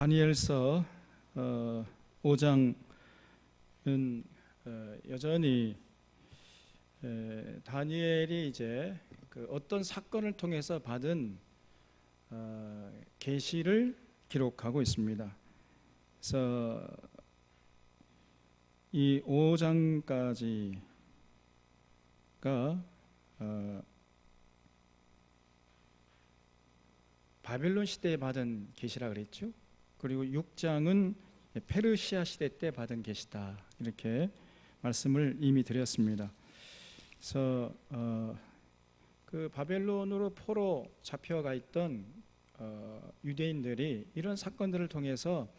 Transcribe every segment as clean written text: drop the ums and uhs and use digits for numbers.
다니엘서 5장은 여전히 다니엘이 이제 그 어떤 사건을 통해서 받은 계시를 기록하고 있습니다. 그래서 이 5장까지가 바벨론 시대에 받은 계시라 그랬죠. 그리고 6장은 페르시아 시대 때 받은 계시다, 이렇게 말씀을 이미 드렸습니다. 그래서 그 바벨론으로 포로 잡혀가 있던 유대인들이 이런 사건들을 통해서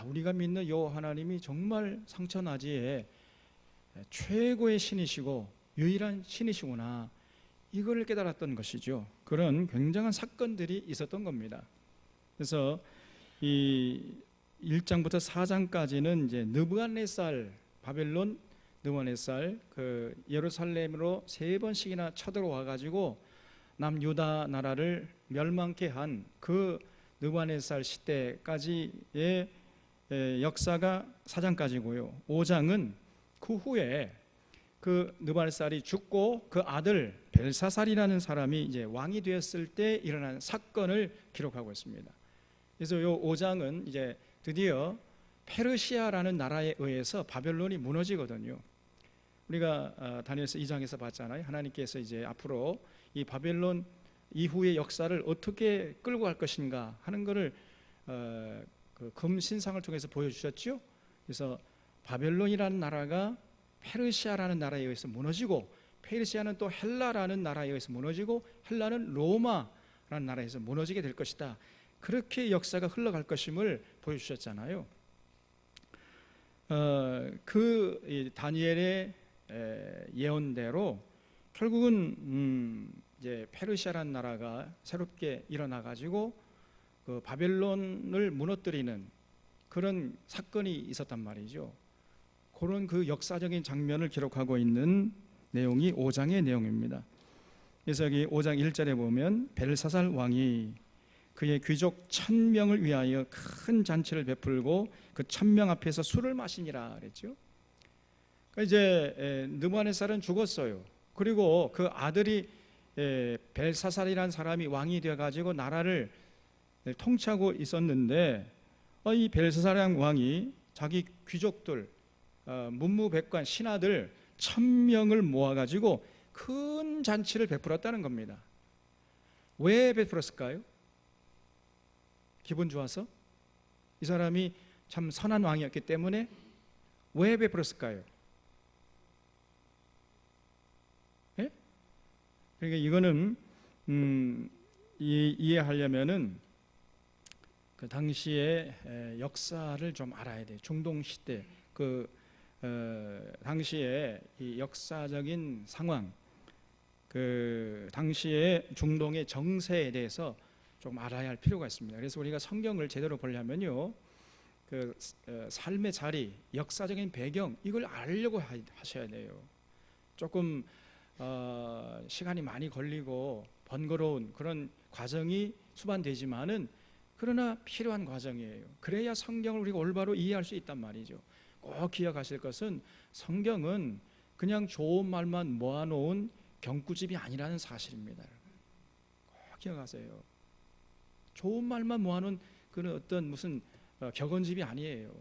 우리가 믿는 여호와 하나님이 정말 성천하지에 최고의 신이시고 유일한 신이시구나, 이걸 깨달았던 것이죠. 그런 굉장한 사건들이 있었던 겁니다. 그래서 이 1장부터 4장까지는 이제 느부갓네살, 바벨론 느부갓네살 그 예루살렘으로 3번씩이나 쳐들어와 가지고 남유다 나라를 멸망케 한 그 느부갓네살 시대까지의 역사가 4장까지고요. 5장은 그 후에 그 느부갓네살이 죽고 그 아들 벨사살이라는 사람이 이제 왕이 되었을 때 일어난 사건을 기록하고 있습니다. 그래서 요 5장은 이제 드디어 페르시아라는 나라에 의해서 바벨론이 무너지거든요. 우리가 다니엘서 2장에서 봤잖아요. 하나님께서 이제 앞으로 이 바벨론 이후의 역사를 어떻게 끌고 갈 것인가 하는 것을 그 금신상을 통해서 보여주셨죠. 그래서 바벨론이라는 나라가 페르시아라는 나라에 의해서 무너지고, 페르시아는 또 헬라라는 나라에 의해서 무너지고, 헬라는 로마라는 나라에서 무너지게 될 것이다, 그렇게 역사가 흘러갈 것임을 보여주셨잖아요. 그 다니엘의 예언대로 결국은 이제 페르시아라는 나라가 새롭게 일어나 가지고 그 바벨론을 무너뜨리는 그런 사건이 있었단 말이죠. 그런 그 역사적인 장면을 기록하고 있는 내용이 5장의 내용입니다. 그래서 여기 5장 1절에 보면 벨사살 왕이 그의 귀족 1000명을 위하여 큰 잔치를 베풀고 그 1000명 앞에서 술을 마시니라 그랬죠. 그러니까 이제 느부갓네살은 죽었어요. 그리고 그 아들이 벨사살이라는 사람이 왕이 되어가지고 나라를 통치하고 있었는데, 이 벨사살 왕이 자기 귀족들, 문무백관, 신하들 1000명을 모아가지고 큰 잔치를 베풀었다는 겁니다. 왜 베풀었을까요? 기분 좋아서? 이 사람이 참 선한 왕이었기 때문에? 왜 베풀었을까요? 예? 그러니까 이거는 이해하려면은 그 당시의 역사를 좀 알아야 돼요. 중동 시대 그 당시의 이 역사적인 상황, 그 당시의 중동의 정세에 대해서 좀 알아야 할 필요가 있습니다. 그래서 우리가 성경을 제대로 보려면요, 그 삶의 자리, 역사적인 배경, 이걸 알려고 하셔야 돼요. 조금 시간이 많이 걸리고 번거로운 그런 과정이 수반되지만은 그러나 필요한 과정이에요. 그래야 성경을 우리가 올바로 이해할 수 있단 말이죠. 꼭 기억하실 것은 성경은 그냥 좋은 말만 모아놓은 경구집이 아니라는 사실입니다. 꼭 기억하세요. 좋은 말만 모아놓은 그런 어떤 무슨 격언집이 아니에요.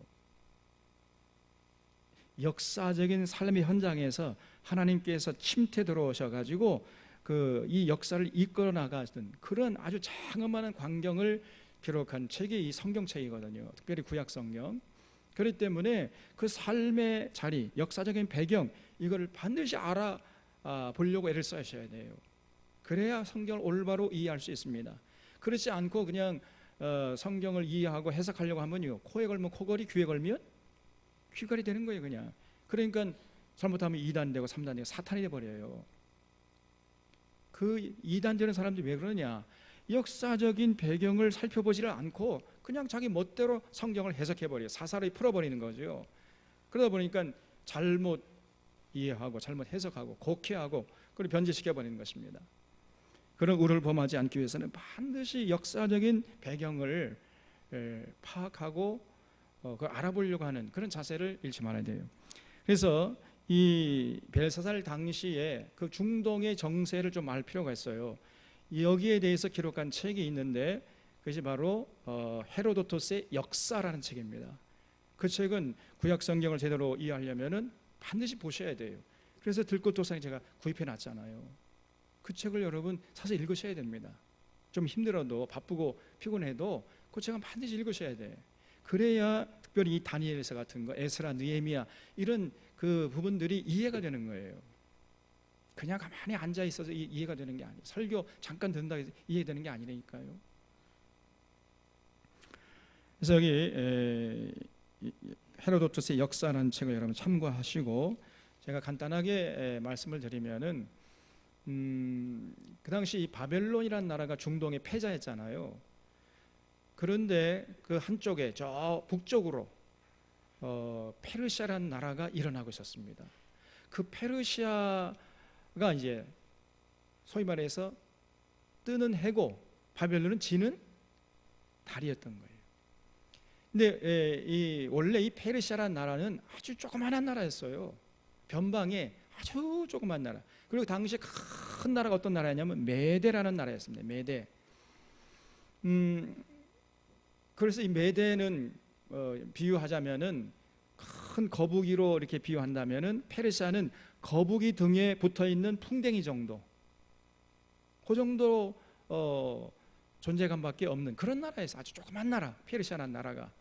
역사적인 삶의 현장에서 하나님께서 침투 들어오셔가지고 그 이 역사를 이끌어 나가던 그런 아주 장엄한 광경을 기록한 책이 이 성경책이거든요. 특별히 구약 성경. 그렇기 때문에 그 삶의 자리, 역사적인 배경, 이걸 반드시 알아보려고 애를 써셔야 돼요. 그래야 성경을 올바로 이해할 수 있습니다. 그렇지 않고 그냥 성경을 이해하고 해석하려고 하면요, 코에 걸면 코걸이, 귀에 걸면 귀걸이 되는 거예요. 그냥. 그러니까 잘못하면 2단 되고 3단 되고 사탄이 돼버려요. 그 2단 되는 사람들이 왜 그러냐, 역사적인 배경을 살펴보지를 않고 그냥 자기 멋대로 성경을 해석해버려요. 사사로이 풀어버리는 거죠. 그러다 보니까 잘못 이해하고 잘못 해석하고 곡해하고 그리고 변질시켜버리는 것입니다. 그런 우를 범하지 않기 위해서는 반드시 역사적인 배경을 파악하고 그걸 알아보려고 하는 그런 자세를 잃지 말아야 돼요. 그래서 이 벨사살 당시에 그 중동의 정세를 좀 알 필요가 있어요. 여기에 대해서 기록한 책이 있는데 그것이 바로 헤로도토스의 역사라는 책입니다. 그 책은 구약 성경을 제대로 이해하려면은 반드시 보셔야 돼요. 그래서 들꽃도상에 제가 구입해 놨잖아요. 그 책을 여러분 사서 읽으셔야 됩니다. 좀 힘들어도 바쁘고 피곤해도 그 책은 반드시 읽으셔야 돼. 그래야 특별히 이 다니엘서 같은 거, 에스라, 느헤미야 이런 그 부분들이 이해가 되는 거예요. 그냥 가만히 앉아 있어서 이해가 되는 게 아니에요. 설교 잠깐 듣는다고 해서 이해되는 게 아니라니까요. 그래서 여기 헤로도토스의 역사라는 책을 여러분 참고하시고, 제가 간단하게 말씀을 드리면은 그 당시 이 바벨론이라는 나라가 중동의 패자였잖아요. 그런데 그 한쪽에 저 북쪽으로 페르시아라는 나라가 일어나고 있었습니다. 그 페르시아가 이제 소위 말해서 뜨는 해고 바벨론은 지는 달이었던 거예요. 근데 원래 이 페르시아라는 나라는 아주 조그만한 나라였어요. 변방에 아주 조그만 나라. 그리고 당시 큰 나라가 어떤 나라였냐면 메대라는 나라였습니다. 메대. 그래서 이 메대는 비유하자면은 큰 거북이로 이렇게 비유한다면은 페르시아는 거북이 등에 붙어 있는 풍뎅이 정도, 그 정도 존재감밖에 없는 그런 나라에서 아주 조그만 나라, 페르시아라는 나라가.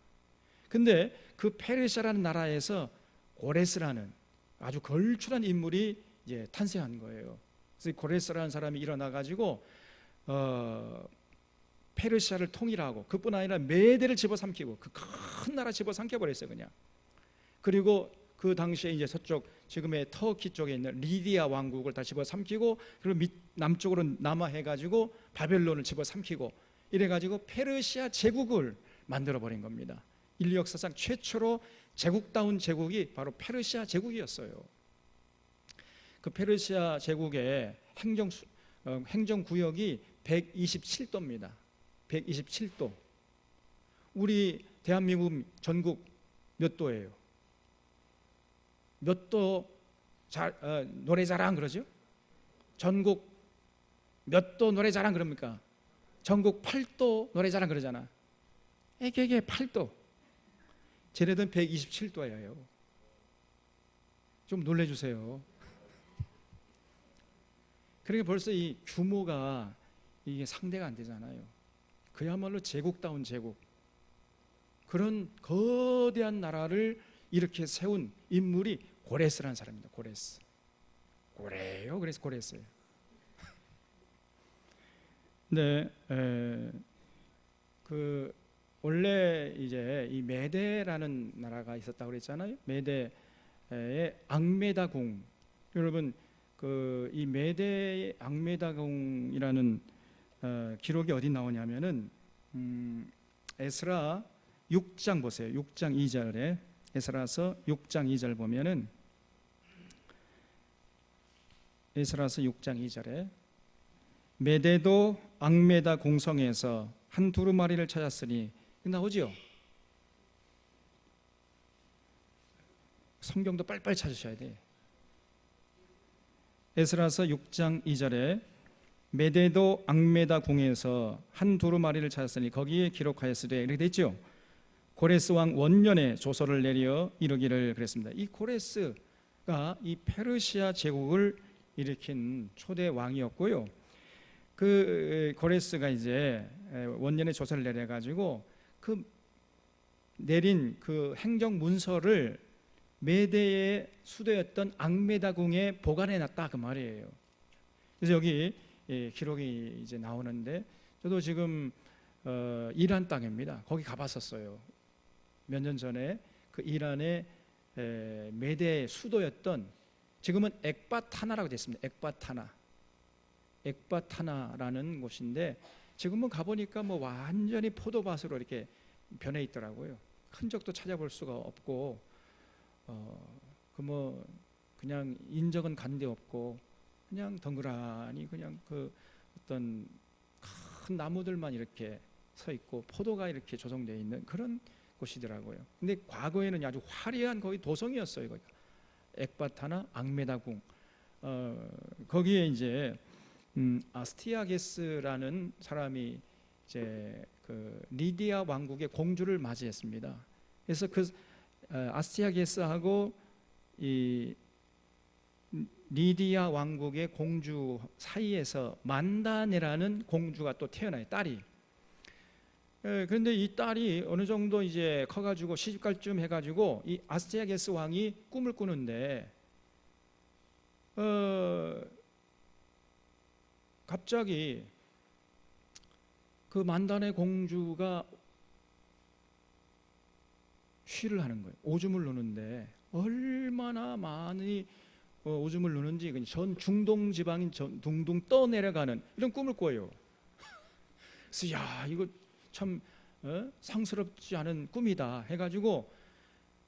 근데 그 페르시아라는 나라에서 고레스라는 아주 걸출한 인물이 이제 탄생한 거예요. 그래서 고레스라는 사람이 일어나 가지고 페르시아를 통일하고, 그뿐 아니라 메대를 집어삼키고 그 큰 나라 집어삼켜 버렸어요, 그냥. 그리고 그 당시에 이제 서쪽 지금의 터키 쪽에 있는 리디아 왕국을 다 집어삼키고, 그리고 남쪽으로 남하해 가지고 바벨론을 집어삼키고, 이래 가지고 페르시아 제국을 만들어 버린 겁니다. 인류 역사상 최초로 제국다운 제국이 바로 페르시아 제국이었어요. 그 페르시아 제국의 행정구역이 127도입니다. 127도. 우리 대한민국 전국 몇 도예요? 몇 도 노래자랑 그러죠? 전국 몇 도 노래자랑 그럽니까? 전국 8도 노래자랑 그러잖아. 이게 8도. 쟤네들은 127도예요. 좀 놀래주세요. 그러니까 벌써 이 규모가 이게 상대가 안 되잖아요. 그야말로 제국다운 제국, 그런 거대한 나라를 이렇게 세운 인물이 고레스라는 사람입니다. 고레스. 고래요. 그래서 고레스예요. 근데 그 원래 이제 이 메대라는 나라가 있었다고 그랬잖아요. 메대의 앙메다궁. 여러분 그 이 메대의 앙메다궁이라는 기록이 어디 나오냐면은 에스라 6장 보세요. 6장 2절에, 에스라서 6장 2절 보면은, 에스라서 6장 2절에 메대도 앙메다 공성에서 한 두루마리를 찾았으니, 나오죠? 성경도 빨리빨리 찾으셔야 돼. 에스라서 6장 2절에 메대도 앙메다 궁에서 한 두루마리를 찾았으니 거기에 기록하였으되, 이렇게 됐죠. 고레스 왕 원년에 조서를 내려 이르기를 그랬습니다. 이 고레스가 이 페르시아 제국을 일으킨 초대 왕이었고요. 그 고레스가 이제 원년에 조서를 내려 가지고 그 내린 그 행정 문서를 메대의 수도였던 앙메다궁에 보관해 놨다, 그 말이에요. 그래서 여기 기록이 이제 나오는데, 저도 지금 이란 땅입니다. 거기 가봤었어요. 몇 년 전에 그 이란의 메대의 수도였던, 지금은 엑바타나라고 됐습니다. 엑바타나라는 곳인데, 지금은 가보니까 뭐 완전히 포도밭으로 이렇게 변해 있더라고요. 흔적도 찾아볼 수가 없고, 그 뭐 그냥 인적은 간데 없고, 그냥 덩그라니 그냥 그 어떤 큰 나무들만 이렇게 서 있고 포도가 이렇게 조성되어 있는 그런 곳이더라고요. 근데 과거에는 아주 화려한 거기 도성이었어요. 거기가 엑바타나 앙메다궁. 거기에 이제 아스티아게스라는 사람이 이제 그 리디아 왕국의 공주를 맞이했습니다. 그래서 그 아스티아게스하고 이 리디아 왕국의 공주 사이에서 만다네라는 공주가 또 태어나요. 딸이. 그런데 이 딸이 어느 정도 이제 커가지고 시집갈 쯤 해가지고 이 아스티아게스 왕이 꿈을 꾸는데 갑자기 그 만다네 공주가 쉬를 하는 거예요. 오줌을 누는데 얼마나 많이 오줌을 누는지 전 중동 지방인 둥둥 떠내려가는 이런 꿈을 꿔요. 그래서 야 이거 참 상스럽지 않은 꿈이다 해가지고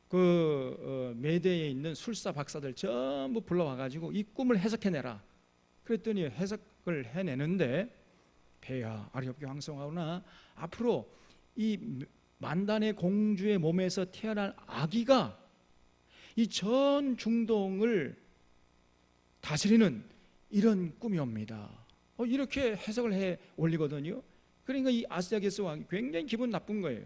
그 메대에 있는 술사 박사들 전부 불러와가지고 이 꿈을 해석해내라. 그랬더니 해석을 해내는데 폐하 아리옵게 황송하오나 앞으로 이 만단의 공주의 몸에서 태어날 아기가 이 전 중동을 다스리는 이런 꿈이 옵니다. 이렇게 해석을 해 올리거든요. 그러니까 이 아스티아게스 왕이 굉장히 기분 나쁜 거예요.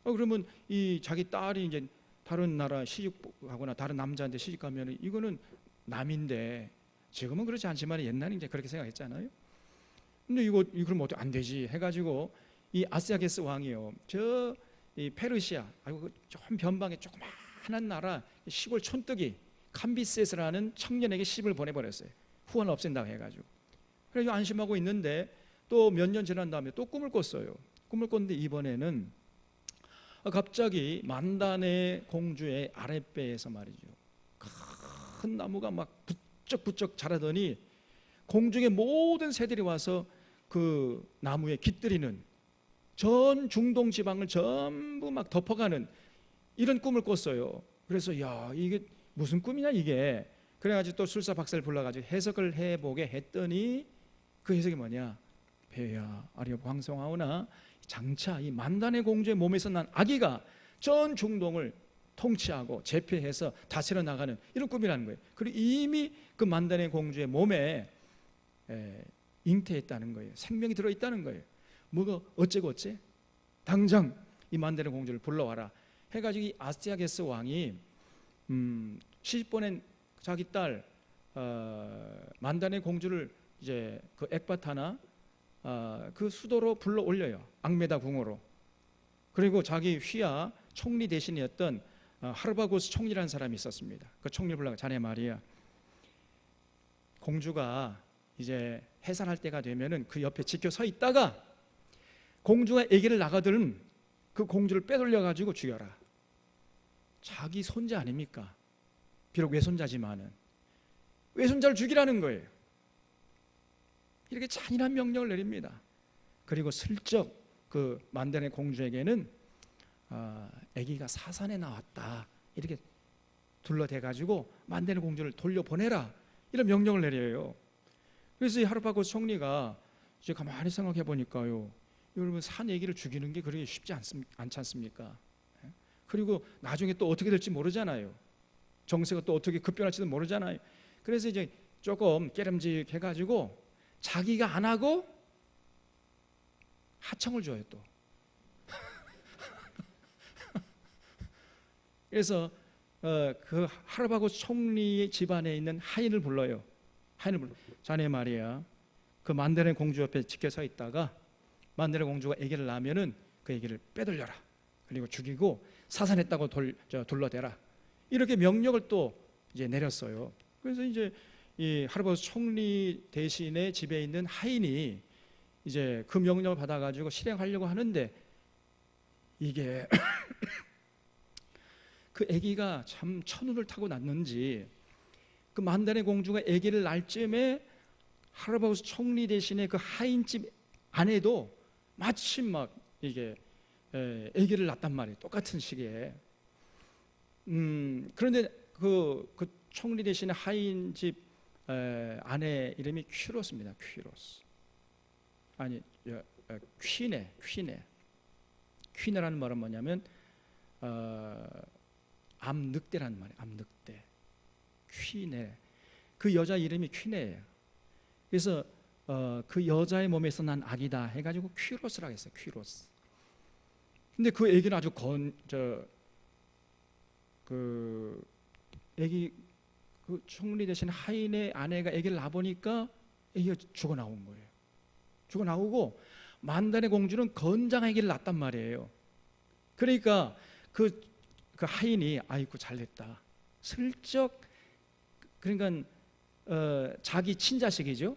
그러면 이 자기 딸이 이제 다른 나라 시집가거나 다른 남자한테 시집가면 이거는 남인데 지금은 그렇지 않지만 옛날에 이제 그렇게 생각했잖아요. 근데 이거 그럼 어떻게 안 되지 해가지고 이 아스티아게스 왕이요, 저 이 페르시아 좀 변방에 조그마한 나라 시골 촌뜨기 캄비세스라는 청년에게 시집을 보내버렸어요. 후원을 없앤다고 해가지고. 그래서 안심하고 있는데 또 몇 년 지난 다음에 또 꿈을 꿨어요. 꿈을 꿨는데 이번에는 갑자기 만다네 공주의 아랫배에서 말이죠, 큰 나무가 막 부쩍부쩍 자라더니 공중의 모든 새들이 와서 그 나무에 깃들이는 전 중동 지방을 전부 막 덮어가는 이런 꿈을 꿨어요. 그래서 야 이게 무슨 꿈이냐 이게. 그래가지고 또 술사 박사를 불러가지고 해석을 해보게 했더니 그 해석이 뭐냐, 폐하 아리옵 황송하오나 장차 이 만다네 공주의 몸에서 난 아기가 전 중동을 통치하고 제패해서 다스려 나가는 이런 꿈이라는 거예요. 그리고 이미 그 만다네 공주의 몸에 잉태했다는 거예요. 생명이 들어있다는 거예요. 뭐가 어째고 어째? 당장 이 만다네 공주를 불러와라 해가지고 이 아스티아게스 왕이 시집 보낸 자기 딸 만다네 공주를 이제 그 엑바타나 그 수도로 불러 올려요. 앙메다 궁으로. 그리고 자기 휘하 총리 대신이었던 하르바고스 총리라는 사람이 있었습니다. 그 총리를 불러가 자네 말이야, 공주가 이제 해산할 때가 되면은 그 옆에 지켜 서 있다가 공주가 아기를 낳아들은 그 공주를 빼돌려 가지고 죽여라. 자기 손자 아닙니까? 비록 외손자지만은 외손자를 죽이라는 거예요. 이렇게 잔인한 명령을 내립니다. 그리고 슬쩍 그 만다네 공주에게는 아기가 사산에 나왔다 이렇게 둘러대 가지고 만다네 공주를 돌려보내라 이런 명령을 내려요. 그래서 이 하르바고스 총리가 이제 가만히 생각해 보니까요, 여러분 산 아기를 죽이는 게 그렇게 쉽지 않지 않습니까? 그리고 나중에 또 어떻게 될지 모르잖아요. 정세가 또 어떻게 급변할지도 모르잖아요. 그래서 이제 조금 깨름직해 가지고 자기가 안 하고 하청을 줘요 또. 그래서 그 하르바고스 총리의 집안에 있는 하인을 불러요. 자네 말이야, 그 만다네 공주 옆에 지켜 서 있다가 만다네 공주가 아기를 낳으면은 그 아기를 빼돌려라. 그리고 죽이고 사산했다고 둘러대라. 이렇게 명령을 또 이제 내렸어요. 그래서 이제 이 하르바고스 총리 대신에 집에 있는 하인이 이제 그 명령을 받아가지고 실행하려고 하는데 이게 그 아기가 참 천운을 타고 났는지 그 만다네 공주가 아기를 낳을 쯤에 하르바고스 총리 대신에 그 하인집 아내도 마침 막 이게 아기를 낳단 말이에요. 똑같은 시기에. 그런데 그 총리 대신에 하인집 아내 이름이 큐로스입니다. 큐로스. 아니 퀴네라는 말은 뭐냐면 암늑대라는 말이에요. 암늑대. 퀴네. 그 여자 이름이 퀴네예요. 그래서 그 여자의 몸에서 난 아기다 해가지고 퀴로스라고 했어요. 퀴로스. 근데 그 아기는 아주 아기 그 총리 대신 하인의 아내가 아기를 낳아보니까 아기가 죽어 나온 거예요. 죽어 나오고 만단의 공주는 건장한 아기를 낳았단 말이에요. 그러니까 그 하인이 아이고 잘됐다. 슬쩍 그러니까 자기 친자식이죠.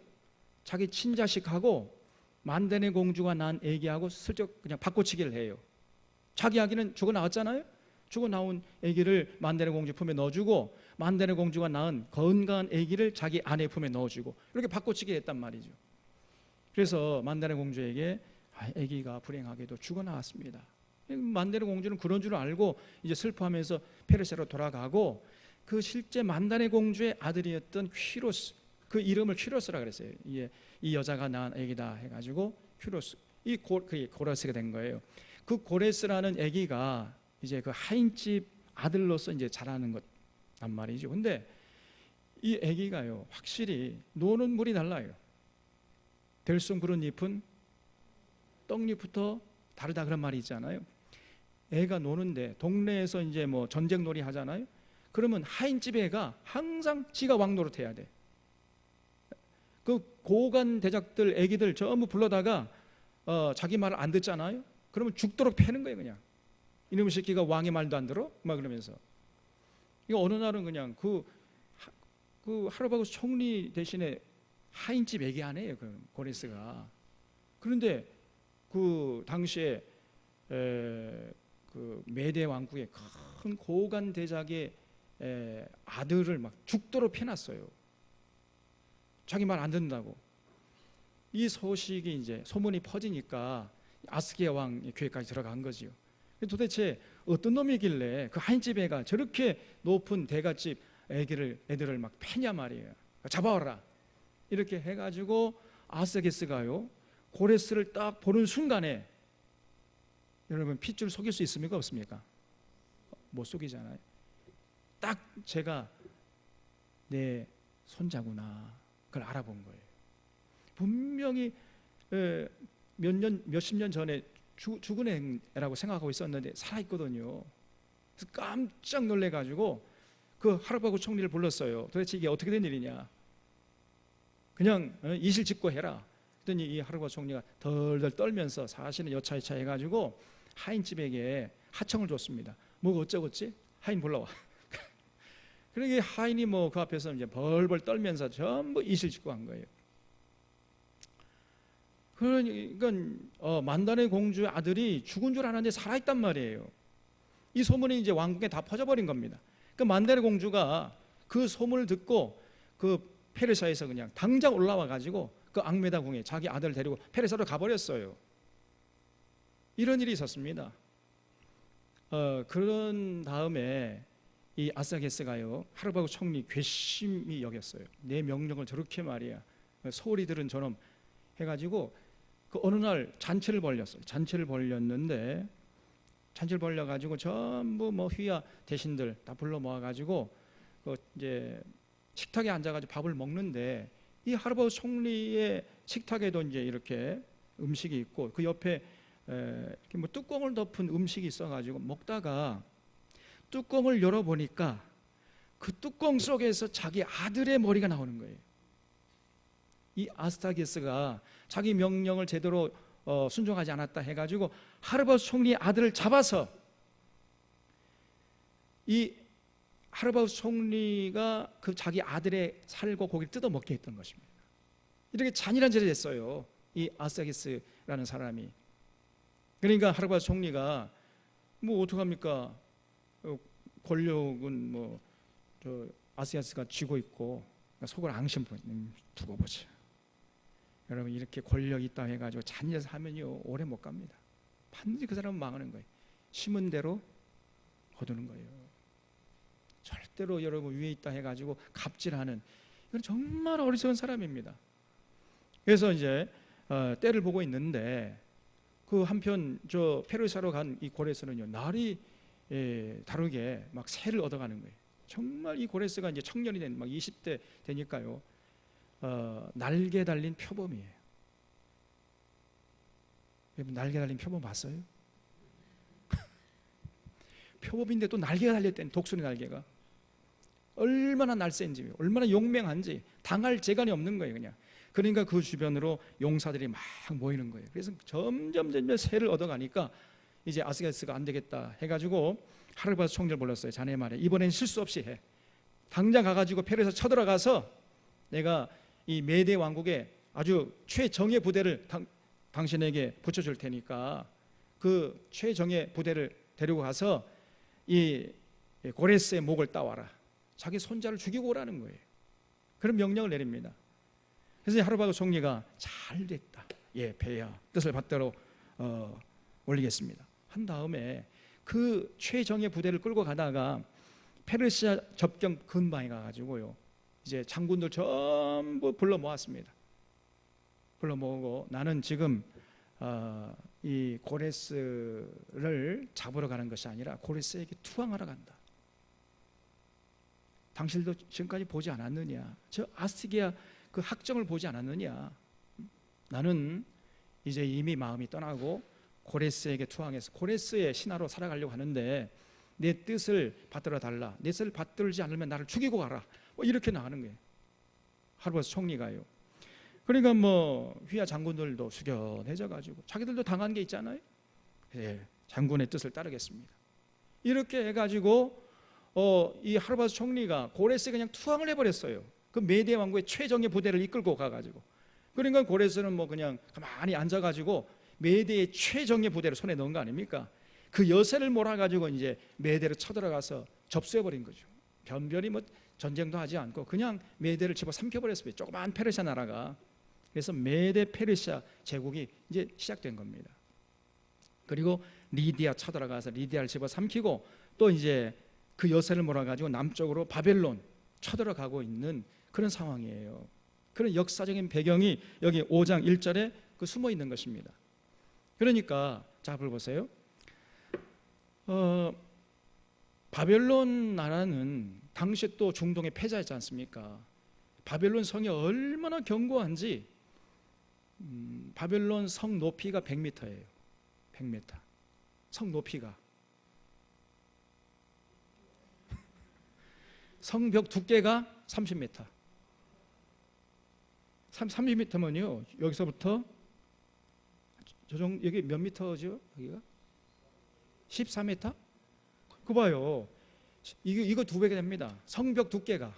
자기 친자식하고 만단의 공주가 낳은 아기하고 슬쩍 그냥 바꿔치기를 해요. 자기 아기는 죽어 나왔잖아요. 죽어 나온 아기를 만단의 공주 품에 넣어주고 만단의 공주가 낳은 건강한 아기를 자기 아내 품에 넣어주고 이렇게 바꿔치기 했단 말이죠. 그래서 만단의 공주에게 아기가 불행하게도 죽어 나왔습니다. 만단의 공주는 그런 줄 알고 이제 슬퍼하면서 페르시아로 돌아가고 그 실제 만단의 공주의 아들이었던 퀴로스, 그 이름을 퀴로스라 그랬어요. 이 여자가 낳은 아기다 해가지고 퀴로스, 그게 고레스가 된 거예요. 그 고레스라는 아기가 이제 그 하인집 아들로서 이제 자라는 것단 말이죠. 근데 이 아기가요, 확실히 노는 물이 달라요. 들숨 구른 잎은 떡잎부터 다르다 그런 말이 있잖아요. 애가 노는데 동네에서 이제 뭐 전쟁놀이 하잖아요. 그러면 하인집 애가 항상 지가 왕노릇 해야 돼. 그 고관 대작들 애기들 전부 불러다가 자기 말을 안 듣잖아요. 그러면 죽도록 패는 거예요. 그냥 이놈의 새끼가 왕의 말도 안 들어? 막 그러면서. 이거 어느 날은 그냥 그 하르바구스 총리 대신에 하인집 애기 아내예요. 그 고레스가. 그런데 그 당시에 그 메대 왕국의 큰 고관 대작의 아들을 막 죽도록 패놨어요. 자기 말 안 듣는다고. 이 소식이 이제 소문이 퍼지니까 아스게아 왕의 귀에까지 들어간 거지요. 도대체 어떤 놈이길래 그 하인집 애가 저렇게 높은 대갓집 애들을 막 패냐 말이에요. 잡아와라. 이렇게 해가지고 아스게스가요 고레스를 딱 보는 순간에, 여러분 핏줄 속일 수 있습니까 없습니까? 못 속이잖아요. 딱 제가 내 손자구나 그걸 알아본 거예요. 분명히 몇십 년 전에 죽은 애라고 생각하고 있었는데 살아있거든요. 그래서 깜짝 놀래가지고 그 하르바구 총리를 불렀어요. 도대체 이게 어떻게 된 일이냐. 그냥 이실직고 해라. 그랬더니 이 하르바구 총리가 덜덜 떨면서 사실은 여차여차 해가지고 하인집에게 하청을 줬습니다. 뭐 어쩌겠지? 하인 불러와. 그러니까 하인이 뭐 그 앞에서 이제 벌벌 떨면서 전부 이실직고 한 거예요. 그러니까 만단의 공주의 아들이 죽은 줄 알았는데 살아있단 말이에요. 이 소문이 이제 왕국에 다 퍼져버린 겁니다. 그 만단의 공주가 그 소문을 듣고 그 페르시아에서 그냥 당장 올라와 가지고 그 앙메다 궁에 자기 아들을 데리고 페르시아로 가버렸어요. 이런 일이 있었습니다. 그런 다음에 이 아스아게스가요 하르바구 총리 괘씸히 여겼어요. 내 명령을 저렇게 말이야 소홀히 들은 저놈 해가지고 그 어느 날 잔치를 벌렸어요. 잔치를 벌렸는데 잔치를 벌려가지고 전부 뭐 휘하 대신들 다 불러 모아가지고 그 이제 식탁에 앉아가지고 밥을 먹는데 이 하르바구 총리의 식탁에도 이제 이렇게 음식이 있고 그 옆에 이렇게 뭐 뚜껑을 덮은 음식이 있어가지고 먹다가 뚜껑을 열어보니까 그 뚜껑 속에서 자기 아들의 머리가 나오는 거예요. 이 아스타게스가 자기 명령을 제대로 순종하지 않았다 해가지고 하르바구스 총리의 아들을 잡아서 이 하르바구스 총리가 그 자기 아들의 살과 고기를 뜯어 먹게 했던 것입니다. 이렇게 잔인한 짓을 했어요. 이 아스타게스라는 사람이. 그러니까 하르바구스 총리가 뭐 어떡합니까? 권력은 뭐 아스타게스가 쥐고 있고 속을 앙심 두고 보자. 여러분 이렇게 권력이 있다 해가지고 잔인해서 하면요 오래 못 갑니다. 반드시 그 사람은 망하는 거예요. 심은 대로 거두는 거예요. 절대로 여러분 위에 있다 해가지고 갑질하는 이건 정말 어리석은 사람입니다. 그래서 이제 때를 보고 있는데 그 한편 저 페르시아로 간 이 고레스는요, 날이 다르게 막 새를 얻어가는 거예요. 정말 이 고레스가 이제 청년이 된 막 20대 되니까요, 날개 달린 표범이에요. 여러분 날개 달린 표범 봤어요? 표범인데 또 날개가 달렸다니, 독수리 날개가. 얼마나 날쌘지, 얼마나 용맹한지 당할 재간이 없는 거예요, 그냥. 그러니까 그 주변으로 용사들이 막 모이는 거예요. 그래서 점점 새를 얻어가니까 이제 아스게스가 안 되겠다 해가지고 하르바스 총리를 불렀어요. 자네 말에 이번엔 실수 없이 해. 당장 가가지고 페르시아 쳐들어가서 내가 이 메대 왕국의 아주 최정예 부대를 당신에게 붙여줄 테니까 그 최정예 부대를 데리고 가서 이 고레스의 목을 따와라. 자기 손자를 죽이고 오라는 거예요. 그런 명령을 내립니다. 그래서 하르바스 총리가 잘 됐다, 예, 폐하 뜻을 받들어 올리겠습니다 한 다음에 그 최정예 부대를 끌고 가다가 페르시아 접경 근방에 가가지고요, 이제 장군들 전부 불러 모았습니다. 불러 모으고 나는 지금 이 고레스를 잡으러 가는 것이 아니라 고레스에게 투항하러 간다. 당신도 지금까지 보지 않았느냐, 저 아스티게아 그 학정을 보지 않았느냐. 나는 이제 이미 마음이 떠나고 고레스에게 투항해서 고레스의 신하로 살아가려고 하는데 내 뜻을 받들어 달라. 내 뜻을 받들지 않으면 나를 죽이고 가라. 뭐 이렇게 나가는 거예요, 하르바스 총리가요. 그러니까 뭐 휘하 장군들도 숙연해져 가지고 자기들도 당한 게 있잖아요. 예, 장군의 뜻을 따르겠습니다. 이렇게 해가지고 이 하르바스 총리가 고레스에 그냥 투항을 해버렸어요. 그 메대 왕국의 최정예 부대를 이끌고 가가지고. 그러니까 고레스는 뭐 그냥 가만히 앉아가지고 메대의 최정예 부대를 손에 넣은 거 아닙니까? 그 여세를 몰아가지고 이제 메대를 쳐들어가서 접수해버린 거죠. 변별히 뭐 전쟁도 하지 않고 그냥 메대를 집어 삼켜버렸습니다. 조그만 페르시아 나라가. 그래서 메대 페르시아 제국이 이제 시작된 겁니다. 그리고 리디아 쳐들어가서 리디아를 집어 삼키고 또 이제 그 여세를 몰아가지고 남쪽으로 바벨론 쳐들어가고 있는 그런 상황이에요. 그런 역사적인 배경이 여기 5장 1절에 그 숨어 있는 것입니다. 그러니까 자, 보세요. 바벨론 나라는 당시에 또 중동의 패자였지 않습니까? 바벨론 성이 얼마나 견고한지, 바벨론 성 높이가 100m예요. 100m. 성 높이가. 성벽 두께가 30m. 30m면요, 여기서부터 여기 몇 미터죠? 여기가 14m? 그 봐요. 이거 2배가 됩니다. 성벽 두께가.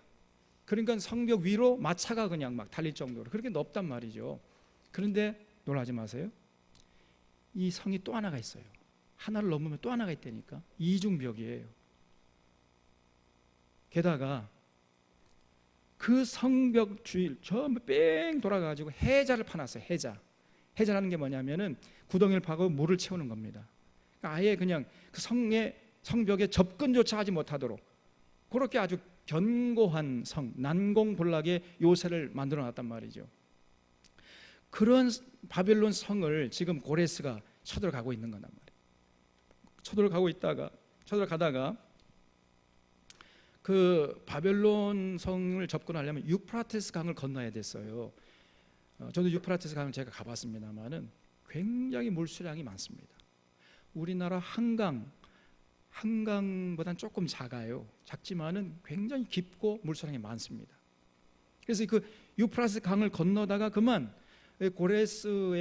그러니까 성벽 위로 마차가 그냥 막 달릴 정도로 그렇게 높단 말이죠. 그런데 놀라지 마세요. 이 성이 또 하나가 있어요. 하나를 넘으면 또 하나가 있다니까. 이중벽이에요. 게다가 그 성벽 주위를 전부 뺑 돌아가지고 해자를 파놨어요. 해자라는 게 뭐냐면은 구덩이를 파고 물을 채우는 겁니다. 그러니까 아예 그냥 그 성벽에 접근조차 하지 못하도록 그렇게 아주 견고한 성, 난공불락의 요새를 만들어 놨단 말이죠. 그런 바벨론 성을 지금 고레스가 쳐들어가고 있는 거란 말이에요. 쳐들어가다가 그 바벨론 성을 접근하려면 유프라테스 강을 건너야 됐어요. 저도 유프라테스 강을 제가 가봤습니다만은 굉장히 물수량이 많습니다. 우리나라 한강보다는 조금 작지만은 굉장히 깊고 물수량이 많습니다. 그래서 그 유프라테스 강을 건너다가 그만 고레스가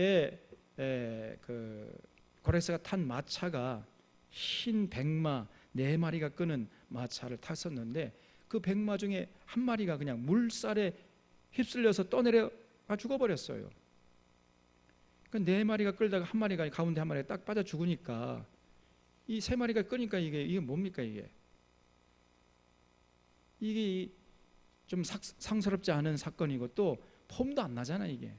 탄 마차가 흰 백마 4마리가 끄는 마차를 탔었는데 그 백마 중에 한 마리가 그냥 물살에 휩쓸려서 떠내려 죽어버렸어요. 그 4마리가 끌다가 한 마리가 가운데 한 마리가 딱 빠져 죽으니까 이 3마리가 끄니까 이게 뭡니까 이게 좀 상스럽지 않은 사건이고 또 폼도 안 나잖아 이게.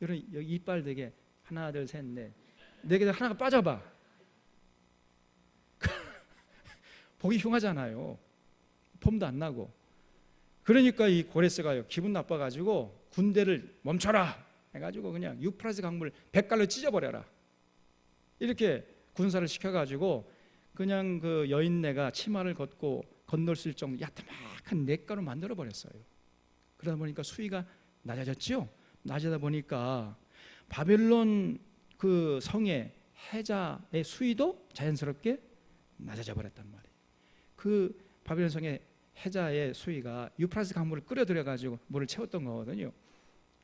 여기 이빨 되게 하나 둘 셋 넷 4개 하나가 빠져봐. 보기 흉하잖아요. 폼도 안 나고. 그러니까 이 고레스가요 기분 나빠가지고 군대를 멈춰라 해가지고 그냥 유프라테스 강물 100갈로 찢어버려라. 이렇게 군사를 시켜가지고 그냥 그 여인네가 치마를 걷고 건널 수 있을 정도 야트막한 냇가로 만들어 버렸어요. 그러다 보니까 수위가 낮아졌죠. 낮아다 보니까 바벨론 그 성의 해자의 수위도 자연스럽게 낮아져 버렸단 말이에요. 그 바벨론 성의 해자의 수위가 유프라tes 강물을 끌어들여 가지고 물을 채웠던 거거든요.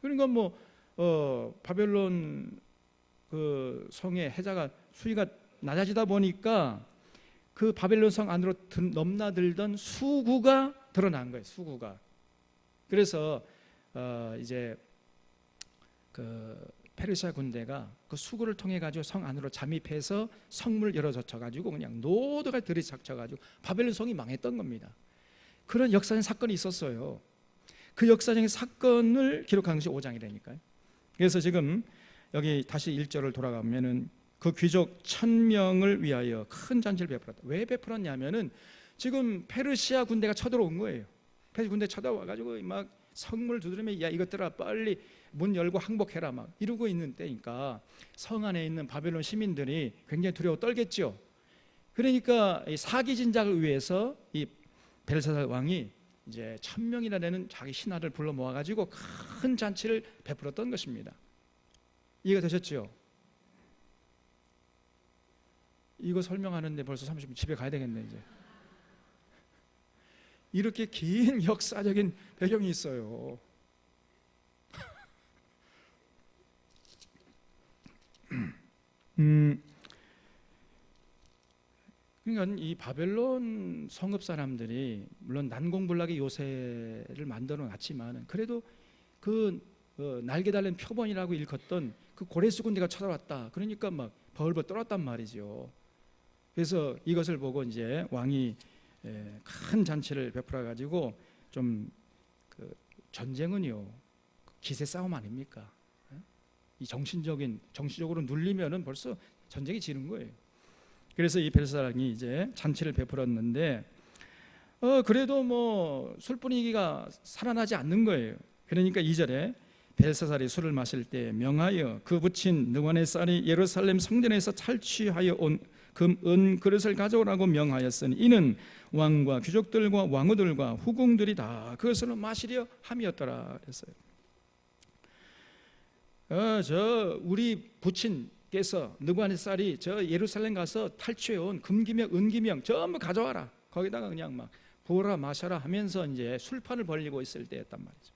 그러니까 바벨론 그 성의 해자가 수위가 낮아지다 보니까 그 바벨론 성 안으로 넘나들던 수구가 드러난 거예요. 수구가. 그래서 이제 그 페르시아 군대가 그 수구를 통해 가지고 성 안으로 잠입해서 성문을 열어젖혀 가지고 그냥 노드가 들이닥쳐 가지고 바벨론 성이 망했던 겁니다. 그런 역사적인 사건이 있었어요. 그 역사적인 사건을 기록한 것이 5장이라니까요. 그래서 지금 여기 다시 1절을 돌아가면은 그 귀족 1000명을 위하여 큰 잔치를 베풀었다. 왜 베풀었냐면은 지금 페르시아 군대가 쳐들어온 거예요. 페르시아 군대 쳐들어와 가지고 막 성문을 두드리며 야 이것들아 빨리 문 열고 항복해라 막 이러고 있는 때니까 성 안에 있는 바벨론 시민들이 굉장히 두려워 떨겠죠. 그러니까 이 사기 진작을 위해서 이 벨사살 왕이 이제 1000명이나 되는 자기 신하를 불러 모아 가지고 큰 잔치를 베풀었던 것입니다. 이해가 되셨죠? 이거 설명하는데 벌써 30분 집에 가야 되겠네 이제. 이렇게 긴 역사적인 배경이 있어요. 그러니까 이 바벨론 성읍 사람들이 물론 난공불락의 요새를 만들어 놨지만 그래도 그 날개 달린 표본이라고 일컫던 그 고레스 군대가 쳐들어왔다. 그러니까 막 벌벌 떨었단 말이죠. 그래서 이것을 보고 이제 왕이 큰 잔치를 베풀어 가지고 좀 그 전쟁은요 기세 싸움 아닙니까? 이 정신적으로 눌리면은 벌써 전쟁이 지는 거예요. 그래서 이 벨사살이 이제 잔치를 베풀었는데 그래도 뭐 술 분위기가 살아나지 않는 거예요. 그러니까 2절에 벨사살이 술을 마실 때 명하여 그 부친 느부갓네살이 예루살렘 성전에서 탈취하여 온 금, 은 그릇을 가져오라고 명하였으니 이는 왕과 귀족들과 왕후들과 후궁들이 다 그것을 마시려 함이었더라 그랬어요. 저 우리 부친께서 느부갓네살이 저 예루살렘 가서 탈취해온 금기명, 은기명 전부 가져와라. 거기다가 그냥 막 부어라 마셔라 하면서 이제 술판을 벌리고 있을 때였단 말이죠.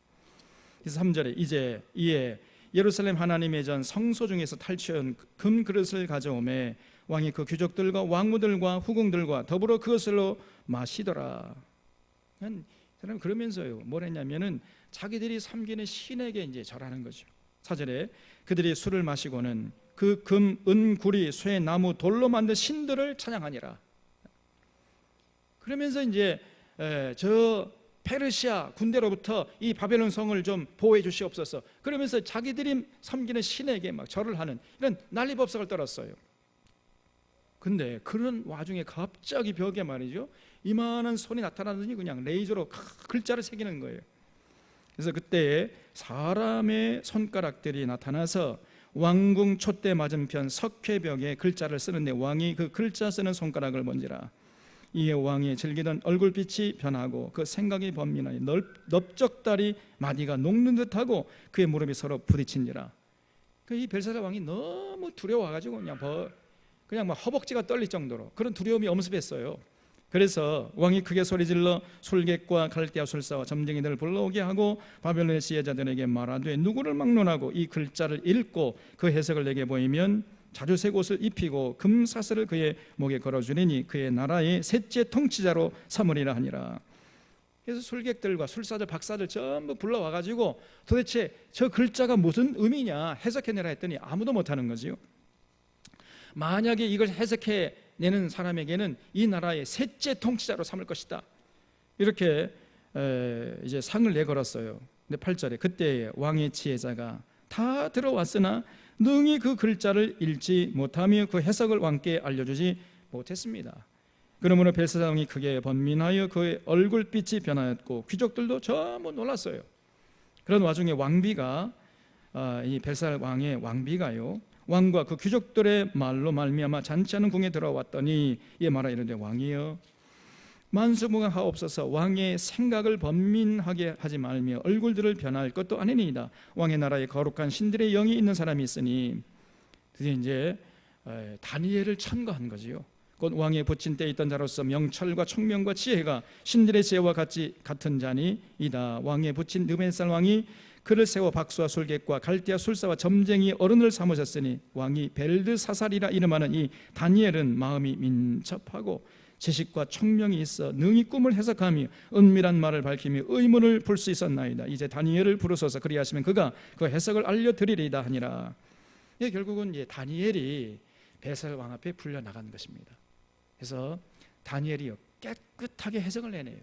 그래서 3절에 이제 이에 예루살렘 하나님의 전 성소 중에서 탈취한 금 그릇을 가져오매 왕이 그 귀족들과 왕후들과 후궁들과 더불어 그것으로 마시더라. 그러면서요 뭘 했냐면은 자기들이 섬기는 신에게 이제 절하는 거죠. 4절에 그들이 술을 마시고는 그 금, 은, 구리, 쇠, 나무, 돌로 만든 신들을 찬양하니라. 그러면서 이제 저 페르시아 군대로부터 이 바벨론 성을 좀 보호해 주시옵소서. 그러면서 자기들이 섬기는 신에게 막 절을 하는 이런 난리법석을 떨었어요. 근데 그런 와중에 갑자기 벽에 말이죠 이만한 손이 나타나더니 그냥 레이저로 글자를 새기는 거예요. 그래서 그때 사람의 손가락들이 나타나서 왕궁 촛대 맞은편 석회벽에 글자를 쓰는데 왕이 그 글자 쓰는 손가락을 본지라. 이에 왕이 즐기던 얼굴빛이 변하고 그 생각이 번민하여 넓적다리 마디가 녹는 듯하고 그의 무릎이 서로 부딪힌지라. 이 벨사살 왕이 너무 두려워가지고 그냥 막 허벅지가 떨릴 정도로 그런 두려움이 엄습했어요. 그래서 왕이 크게 소리질러 술객과 갈대아 술사와 점쟁이들을 불러오게 하고 바벨론의 지혜자들에게 말하되 누구를 막론하고 이 글자를 읽고 그 해석을 내게 보이면 자주색 옷을 입히고 금사슬을 그의 목에 걸어주리니 그의 나라의 셋째 통치자로 삼으리라 하니라. 그래서 술객들과 술사들 박사들 전부 불러와가지고 도대체 저 글자가 무슨 의미냐 해석해내라 했더니 아무도 못하는 거지요. 만약에 이걸 해석해내는 사람에게는 이 나라의 셋째 통치자로 삼을 것이다 이렇게 이제 상을 내걸었어요. 근데 8절에 그때 왕의 지혜자가 다 들어왔으나 능히 그 글자를 읽지 못하며 그 해석을 왕께 알려주지 못했습니다. 그러므로 벨사살 왕이 크게 번민하여 그의 얼굴빛이 변하였고 귀족들도 전부 놀랐어요. 그런 와중에 왕비가 이 벨사살 왕의 왕비가요 왕과 그 귀족들의 말로 말미암아 잔치하는 궁에 들어왔더니 이에 말하 이르되 왕이여 만수무강하옵소서. 왕의 생각을 번민하게 하지 말며 얼굴들을 변할 것도 아니니이다. 왕의 나라에 거룩한 신들의 영이 있는 사람이 있으니, 드디어 이제 다니엘을 천거한 거지요. 곧 왕의 붙인 때 있던 자로서 명철과 총명과 지혜가 신들의 지혜와 같은 자니이다. 왕의 붙인 느부갓네살 왕이 그를 세워 박수와 술객과 갈대와 술사와 점쟁이 어른을 삼으셨으니 왕이 벨드사살이라 이름하는 이 다니엘은 마음이 민첩하고 지식과 총명이 있어 능히 꿈을 해석하며 은밀한 말을 밝히며 의문을 풀 수 있었나이다. 이제 다니엘을 부르소서. 그리하시면 그가 그 해석을 알려드리리이다 하니라. 결국은 이제 다니엘이 벨사살 왕 앞에 불려 나간 것입니다. 그래서 다니엘이 깨끗하게 해석을 내네요.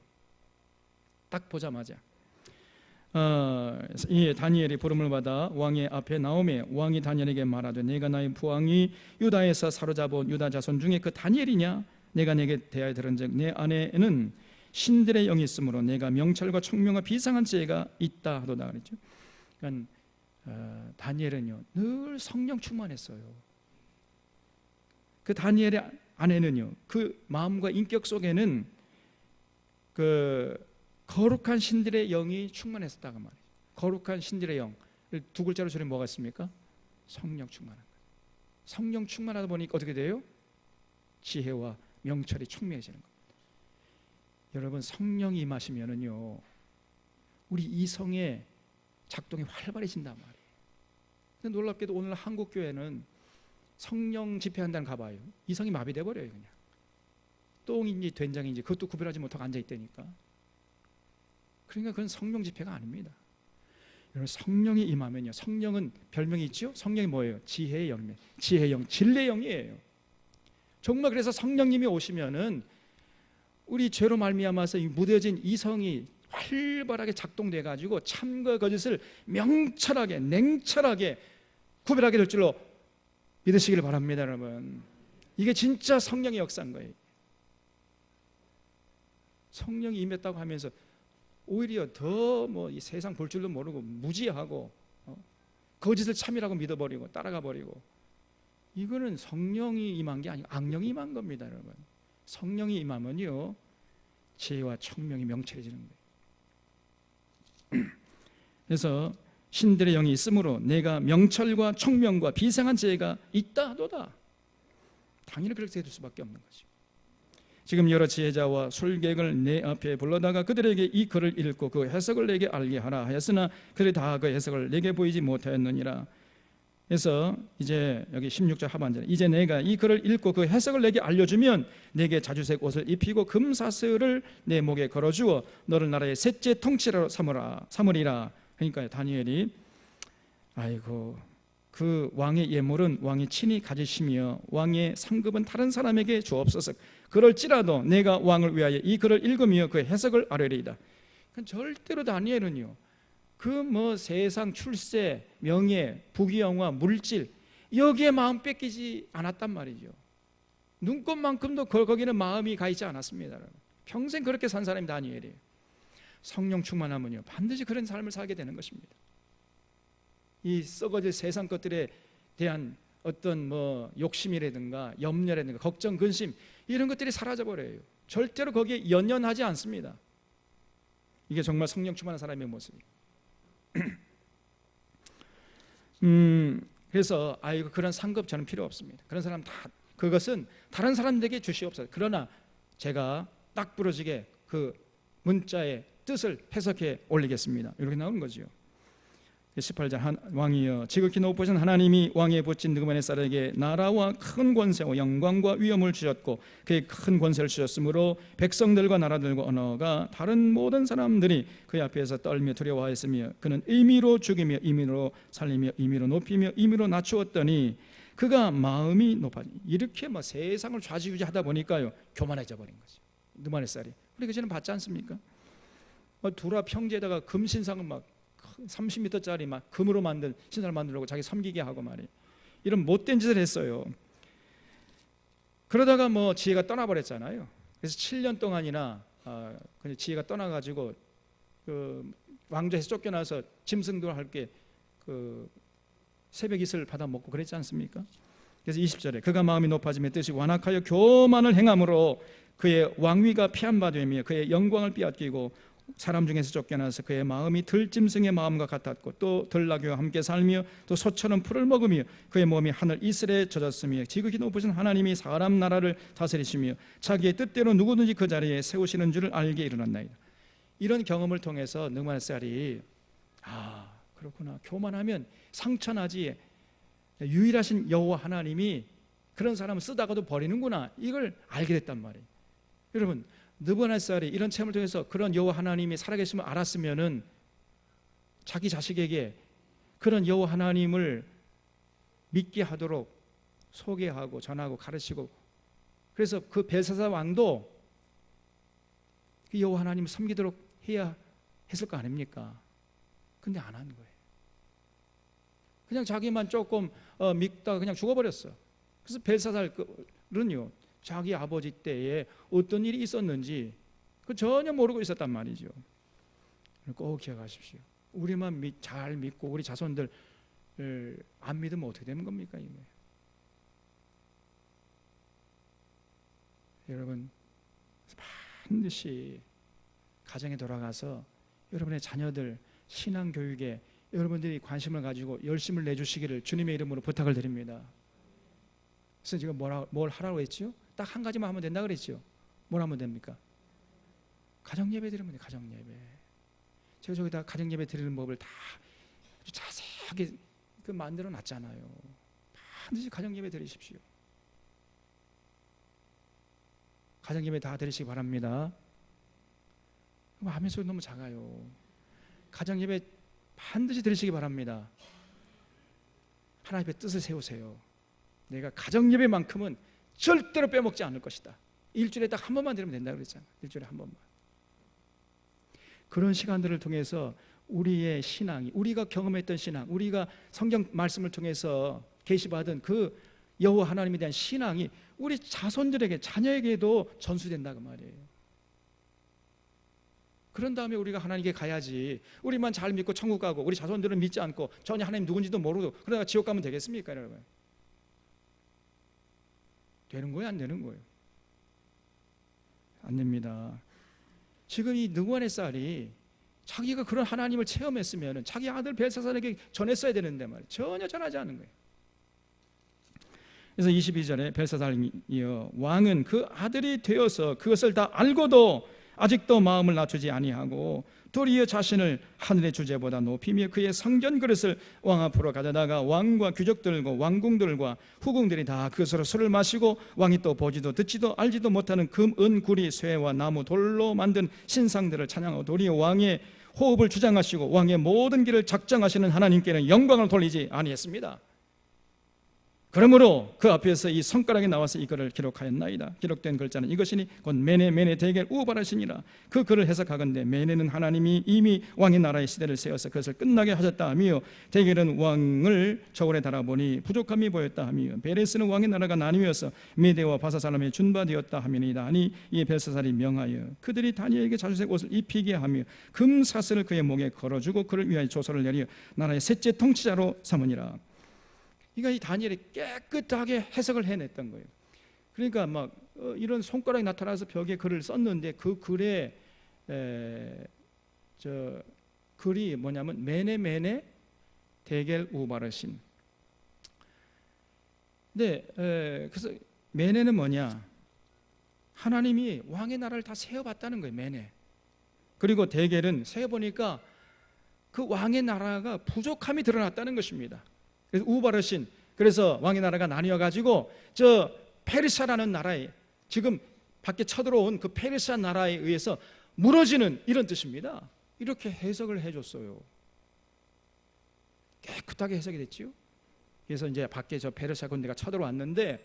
딱 보자마자 이 다니엘이 부름을 받아 왕의 앞에 나오매 왕이 다니엘에게 말하되 내가 나의 부왕이 유다에서 사로잡은 유다 자손 중에 그 다니엘이냐? 내가 내게 대하여 들은즉 내 안에는 신들의 영이 있으므로 내가 명철과 총명과 비상한 지혜가 있다 하도다 그랬죠. 그러니까 다니엘은요 늘 성령 충만했어요. 그 다니엘의 안에는요 그 마음과 인격 속에는 그 거룩한 신들의 영이 충만했었다고 말이에요. 거룩한 신들의 영을 두 글자로 줄이면 뭐가 있습니까? 성령 충만한 거예요. 성령 충만하다 보니까 어떻게 돼요? 지혜와 명철이 총명해지는 겁니다. 여러분 성령이 임하시면은요 우리 이성의 작동이 활발해진단 말이에요. 근데 놀랍게도 오늘 한국 교회는 성령 집회한다는 가봐요. 이성이 마비돼 버려요. 그냥 똥인지 된장인지 그것도 구별하지 못하고 앉아 있다니까. 그러니까 그건 성령 집회가 아닙니다. 여러분 성령이 임하면요 성령은 별명이 있죠. 성령이 뭐예요? 지혜의 영입니다. 지혜의 영, 진리의 영이에요. 정말 그래서 성령님이 오시면은 우리 죄로 말미암아서 무뎌진 이성이 활발하게 작동돼 가지고 참과 거짓을 명철하게 냉철하게 구별하게 될 줄로 믿으시기를 바랍니다. 여러분 이게 진짜 성령의 역사인 거예요. 성령이 임했다고 하면서 오히려 더 뭐 이 세상 볼 줄도 모르고 무지하고 거짓을 참이라고 믿어버리고 따라가 버리고, 이거는 성령이 임한 게 아니고 악령이 임한 겁니다. 여러분 성령이 임하면요 지혜와 총명이 명철해지는 거예요. 그래서 신들의 영이 있으므로 내가 명철과 총명과 비상한 지혜가 있다 하도다. 당연히 그렇게 될 수밖에 없는 거죠. 지금 여러 지혜자와 술객을 내 앞에 불러다가 그들에게 이 글을 읽고 그 해석을 내게 알게 하라 하였으나 그들이 다 그 해석을 내게 보이지 못하였느니라. 그래서 이제 여기 16절 하반절에 이제 내가 이 글을 읽고 그 해석을 내게 알려주면 내게 자주색 옷을 입히고 금사슬을 내 목에 걸어주어 너를 나라의 셋째 통치자로 삼으리라. 그러니까 다니엘이 아이고 그 왕의 예물은 왕이 친히 가지시며 왕의 상급은 다른 사람에게 주옵소서. 그럴지라도 내가 왕을 위하여 이 글을 읽으며 그 해석을 아뢰리이다. 절대로 다니엘은요 그 뭐 세상 출세, 명예, 부귀영화, 물질 여기에 마음 뺏기지 않았단 말이죠. 눈꽃만큼도 거기는 마음이 가 있지 않았습니다. 평생 그렇게 산 사람이 다니엘이에요. 성령 충만하면요 반드시 그런 삶을 살게 되는 것입니다. 이 썩어질 세상 것들에 대한 어떤 뭐 욕심이라든가 염려라든가 걱정, 근심 이런 것들이 사라져 버려요. 절대로 거기에 연연하지 않습니다. 이게 정말 성령 충만한 사람의 모습이에요. 그래서 아이고 그런 상급 저는 필요 없습니다. 그런 사람 다 그것은 다른 사람들에게 주시옵소서. 그러나 제가 딱 부러지게 그 문자의 뜻을 해석해 올리겠습니다. 이렇게 나오는 거죠. 18절 왕이여 지극히 높으신 하나님이 왕에 붙인 느부갓네살에게 나라와 큰 권세와 영광과 위엄을 주셨고 그의 큰 권세를 주셨으므로 백성들과 나라들과 언어가 다른 모든 사람들이 그 앞에서 떨며 두려워하였으며 그는 임의로 죽이며 임의로 살리며 임의로 높이며 임의로 낮추었더니 그가 마음이 높아지. 이렇게 뭐 세상을 좌지우지하다 보니까요 교만해져 버린 거죠. 느부갓네살이. 우리 그전에 봤지 않습니까? 두라 평지에다가 금신상을 막 30m짜리 막 금으로 만든 신상을 만들려고 자기 섬기게 하고 말이에요. 이런 못된 짓을 했어요. 그러다가 뭐 지혜가 떠나버렸잖아요. 그래서 7년 동안이나 지혜가 떠나가지고 그 왕좌에서 쫓겨나서 짐승들 할게 그 새벽 이슬 받아 먹고 그랬지 않습니까? 그래서 20절에 그가 마음이 높아지며 뜻이 완악하여 교만을 행함으로 그의 왕위가 피한바되며 그의 영광을 빼앗기고 사람 중에서 쫓겨나서 그의 마음이 들짐승의 마음과 같았고 또 들나귀와 함께 살며 또 소처럼 풀을 먹으며 그의 몸이 하늘 이슬에 젖었으며 지극히 높으신 하나님이 사람 나라를 다스리시며 자기의 뜻대로 누구든지 그 자리에 세우시는 줄을 알게 이르렀나이다. 이런 경험을 통해서 느부갓네살이 그렇구나, 교만하면 상처나지 유일하신 여호와 하나님이 그런 사람을 쓰다가도 버리는구나, 이걸 알게 됐단 말이에요. 여러분, 느부갓네살이 이런 체험을 통해서 그런 여호와 하나님이 살아계심을 알았으면은 자기 자식에게 그런 여호와 하나님을 믿게 하도록 소개하고 전하고 가르치고, 그래서 그 벨사살 왕도 그 여호와 하나님을 섬기도록 해야 했을 거 아닙니까? 근데 안 한 거예요. 그냥 자기만 조금 믿다가 그냥 죽어버렸어. 그래서 벨사살은요, 자기 아버지 때에 어떤 일이 있었는지 그 전혀 모르고 있었단 말이죠. 꼭 기억하십시오. 우리만 잘 믿고 우리 자손들 안 믿으면 어떻게 되는 겁니까? 이게. 여러분, 반드시 가정에 돌아가서 여러분의 자녀들 신앙교육에 여러분들이 관심을 가지고 열심을 내주시기를 주님의 이름으로 부탁을 드립니다. 그래서 지금 뭘 하라고 했죠? 딱 한 가지만 하면 된다 그랬죠? 뭘 하면 됩니까? 가정예배 드리면 돼요. 가정예배. 제가 저기다 가정예배 드리는 법을 다 아주 자세하게 만들어 놨잖아요. 반드시 가정예배 드리십시오. 가정예배 다 드리시기 바랍니다. 화면 소리 너무 작아요. 가정예배 반드시 드리시기 바랍니다. 하나님의 뜻을 세우세요. 내가 가정예배만큼은 절대로 빼먹지 않을 것이다. 일주일에 딱 한 번만 드리면 된다고 그랬잖아요. 일주일에 한 번만. 그런 시간들을 통해서 우리의 신앙이, 우리가 경험했던 신앙, 우리가 성경 말씀을 통해서 계시받은 그 여호와 하나님에 대한 신앙이 우리 자손들에게, 자녀에게도 전수된다 그 말이에요. 그런 다음에 우리가 하나님께 가야지. 우리만 잘 믿고 천국 가고 우리 자손들은 믿지 않고 전혀 하나님 누군지도 모르고 그러다가 지옥 가면 되겠습니까, 여러분? 되는 거예요, 안 되는 거예요? 안 됩니다. 지금 이 느부갓네살이 자기가 그런 하나님을 체험했으면 자기 아들 벨사살에게 전했어야 되는데 말이에요. 전혀 전하지 않은 거예요. 그래서 22절에 벨사살이여 왕은 그 아들이 되어서 그것을 다 알고도 아직도 마음을 낮추지 아니하고 도리어 자신을 하늘의 주제보다 높이며 그의 성전 그릇을 왕 앞으로 가져다가 왕과 귀족들과 왕궁들과 후궁들이 다 그것으로 술을 마시고 왕이 또 보지도 듣지도 알지도 못하는 금, 은, 구리, 쇠와 나무, 돌로 만든 신상들을 찬양하고 도리어 왕의 호흡을 주장하시고 왕의 모든 길을 작정하시는 하나님께는 영광을 돌리지 아니했습니다. 그러므로 그 앞에서 이 손가락이 나와서 이거를 기록하였나이다. 기록된 글자는 이것이니 곧 메네 대겔 우바라시니라. 그 글을 해석하건대 메네는 하나님이 이미 왕의 나라의 시대를 세워서 그것을 끝나게 하셨다 하며 대겔은 왕을 저울에 달아보니 부족함이 보였다 하며 베레스는 왕의 나라가 나뉘어서 메대와 바사 사람의 준바되었다 하미니이다 하니 이 벨사살이 명하여 그들이 다니엘에게 자주색 옷을 입히게 하며 금사슬을 그의 목에 걸어주고 그를 위하여 조서를 내려 나라의 셋째 통치자로 삼으니라. 그러니까 이 다니엘이 깨끗하게 해석을 해냈던 거예요. 그러니까 막 이런 손가락이 나타나서 벽에 글을 썼는데 그 글에 글이 뭐냐면 메네 대겔 우바르신. 근데 그래서 메네는 뭐냐? 하나님이 왕의 나라를 다 세워봤다는 거예요. 메네. 그리고 대겔은 세어보니까 그 왕의 나라가 부족함이 드러났다는 것입니다. 그래서 우바르신, 그래서 왕의 나라가 나뉘어 가지고 저 페르시아라는 나라에 지금 밖에 쳐들어온 그 페르시아 나라에 의해서 무너지는 이런 뜻입니다. 이렇게 해석을 해줬어요. 깨끗하게 해석이 됐지요. 그래서 이제 밖에 저 페르시아 군대가 쳐들어왔는데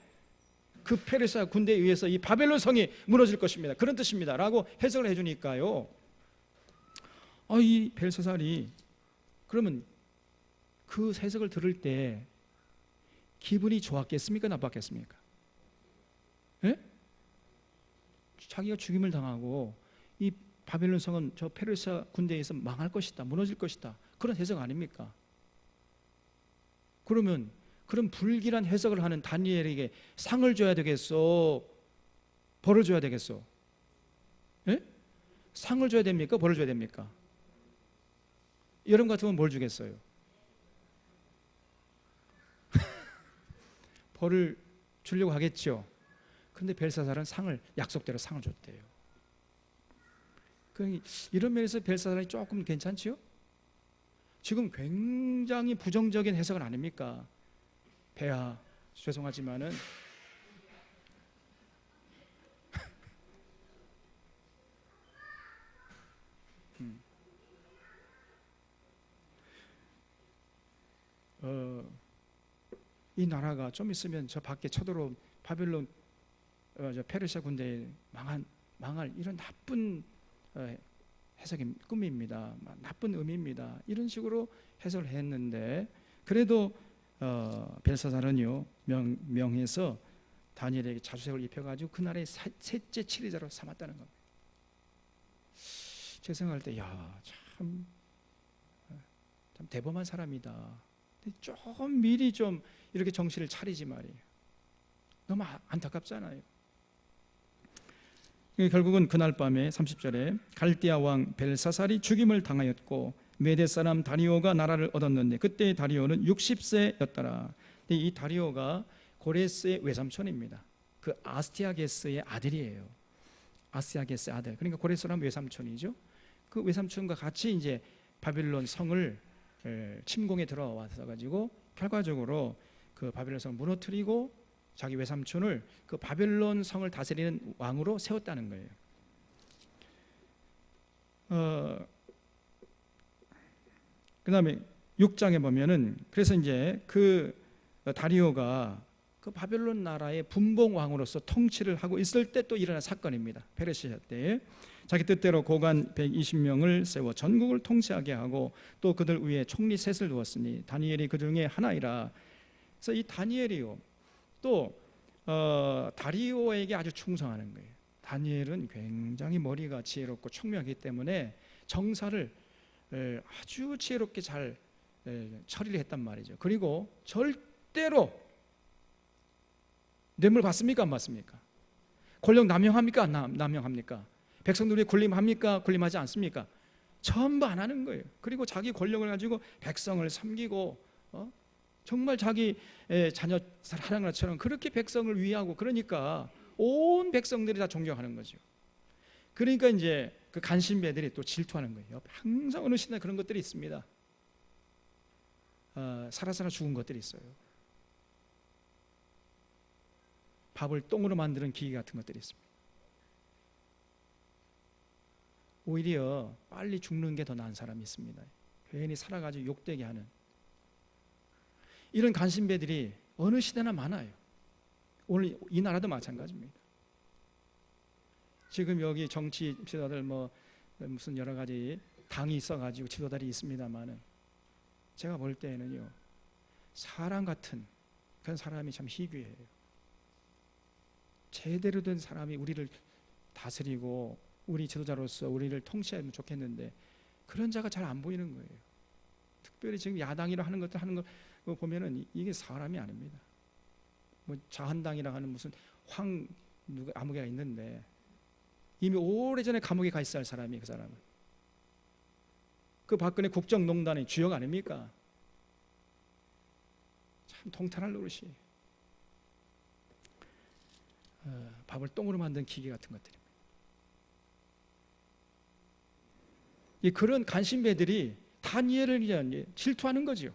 그 페르시아 군대에 의해서 이 바벨론 성이 무너질 것입니다. 그런 뜻입니다라고 해석을 해주니까요. 이 벨사살이 그러면 그 해석을 들을 때 기분이 좋았겠습니까? 나빴겠습니까? 예? 자기가 죽임을 당하고 이 바벨론 성은 저 페르시아 군대에서 망할 것이다, 무너질 것이다, 그런 해석 아닙니까? 그러면 그런 불길한 해석을 하는 다니엘에게 상을 줘야 되겠어? 벌을 줘야 되겠어? 예? 상을 줘야 됩니까? 벌을 줘야 됩니까? 여러분 같으면 뭘 주겠어요? 벌을 주려고 하겠죠. 그런데 벨사살은 상을, 약속대로 상을 줬대요. 이런 면에서 벨사살이 조금 괜찮지요? 지금 굉장히 부정적인 해석은 아닙니까? 폐하, 죄송하지만은 이 나라가 좀 있으면 저 밖에 쳐들어온 바벨론, 저 페르시아 군대에 망할 이런 나쁜 해석의 꿈입니다. 나쁜 의미입니다. 이런 식으로 해석을 했는데, 그래도 벨사살은요 명해서 다니엘에게 자주색을 입혀가지고 그날의 셋째 치리자로 삼았다는 겁니다. 제가 생각할 때, 참 대범한 사람이다. 좀 미리 좀 이렇게 정신을 차리지 말이에요. 너무 안타깝잖아요. 결국은 그날 밤에 30절에 갈대아 왕 벨사살이 죽임을 당하였고 메대 사람 다리오가 나라를 얻었는데 그때 다리오는 60세였더라. 이 다리오가 고레스의 외삼촌입니다. 그 아스티아게스의 아들이에요. 아스티아게스 아들. 그러니까 고레스 사람 외삼촌이죠. 그 외삼촌과 같이 이제 바빌론 성을 침공에 들어와서 가지고 결과적으로 그 바빌론 성을 무너뜨리고 자기 외삼촌을 그 바벨론 성을 다스리는 왕으로 세웠다는 거예요. 그다음에 6장에 보면은 그래서 이제 그 다리오가 그 바벨론 나라의 분봉 왕으로서 통치를 하고 있을 때 또 일어난 사건입니다. 페르시아 때 자기 뜻대로 고관 120명을 세워 전국을 통치하게 하고 또 그들 위에 총리 셋을 두었으니 다니엘이 그 중에 하나이라. 그래서 이 다니엘이요 또 다리오에게 아주 충성하는 거예요. 다니엘은 굉장히 머리가 지혜롭고 총명하기 때문에 정사를 아주 지혜롭게 잘 처리를 했단 말이죠. 그리고 절대로 뇌물 받습니까? 안 받습니까? 권력 남용합니까? 안 남용합니까? 백성들이 군림합니까? 군림하지 않습니까? 전부 안 하는 거예요. 그리고 자기 권력을 가지고 백성을 섬기고 정말 자기 자녀 사랑하는 것처럼 그렇게 백성을 위하고, 그러니까 온 백성들이 다 존경하는 거죠. 그러니까 이제 그 간신배들이 또 질투하는 거예요. 항상 어느 시대나 그런 것들이 있습니다. 살아 죽은 것들이 있어요. 밥을 똥으로 만드는 기계 같은 것들이 있습니다. 오히려 빨리 죽는 게 더 나은 사람이 있습니다. 괜히 살아가지고 욕되게 하는 이런 간신배들이 어느 시대나 많아요. 오늘 이 나라도 마찬가지입니다. 지금 여기 정치 지도자들 무슨 여러 가지 당이 있어가지고 지도자들이 있습니다만은 제가 볼 때에는요 사람 같은 그런 사람이 참 희귀해요. 제대로 된 사람이 우리를 다스리고 우리 지도자로서 우리를 통치하면 좋겠는데 그런 자가 잘 안 보이는 거예요. 특별히 지금 야당이라 하는 것들 하는 거 보면은 이게 사람이 아닙니다. 자한당이라 하는 무슨 아무개가 있는데 이미 오래전에 감옥에 가 있어야 할 사람이, 그 사람은 그 박근혜 국정농단의 주역 아닙니까? 참 통탄할 노릇이 밥을 똥으로 만든 기계 같은 것들입니다. 그런 간신배들이 다니엘을 질투하는 거죠.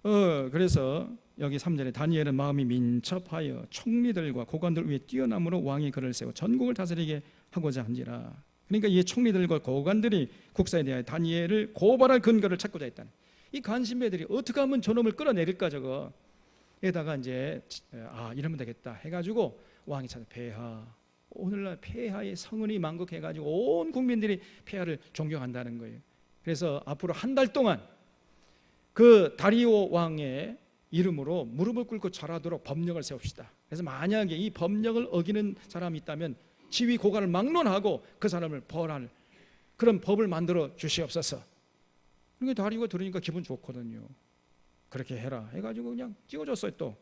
그래서 여기 3절에 다니엘은 마음이 민첩하여 총리들과 고관들 위에 뛰어남으로 왕이 그를 세워 전국을 다스리게 하고자 한지라. 그러니까 이 총리들과 고관들이 국사에 대하여 다니엘을 고발할 근거를 찾고자 했다는. 이 간신배들이 어떻게 하면 저놈을 끌어내릴까 저거. 에다가 이제 이러면 되겠다 해가지고 왕이 찾아 폐하. 오늘날 폐하의 성은이 만극해가지고 온 국민들이 폐하를 존경한다는 거예요. 그래서 앞으로 한 달 동안 그 다리오 왕의 이름으로 무릎을 꿇고 절하도록 법령을 세웁시다. 그래서 만약에 이 법령을 어기는 사람이 있다면 지위 고관을 막론하고 그 사람을 벌할 그런 법을 만들어 주시옵소서. 그러니까 다리오가 들으니까 기분 좋거든요. 그렇게 해라 해가지고 그냥 찍어줬어요 또.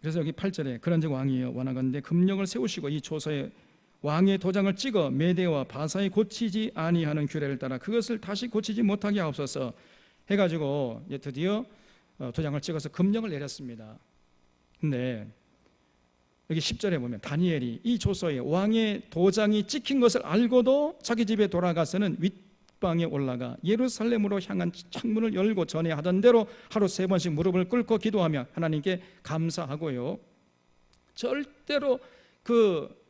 그래서 여기 8절에 그런즉 왕이여 원하건대 금령을 세우시고 이 조서에 왕의 도장을 찍어 메대와 바사에 고치지 아니하는 규례를 따라 그것을 다시 고치지 못하게 하옵소서 해가지고 이제 드디어 도장을 찍어서 금령을 내렸습니다. 근데 여기 10절에 보면 다니엘이 이 조서에 왕의 도장이 찍힌 것을 알고도 자기 집에 돌아가서는 윗방에 올라가 예루살렘으로 향한 창문을 열고 전에 하던 대로 하루 3번씩 무릎을 꿇고 기도하며 하나님께 감사하고요, 절대로 그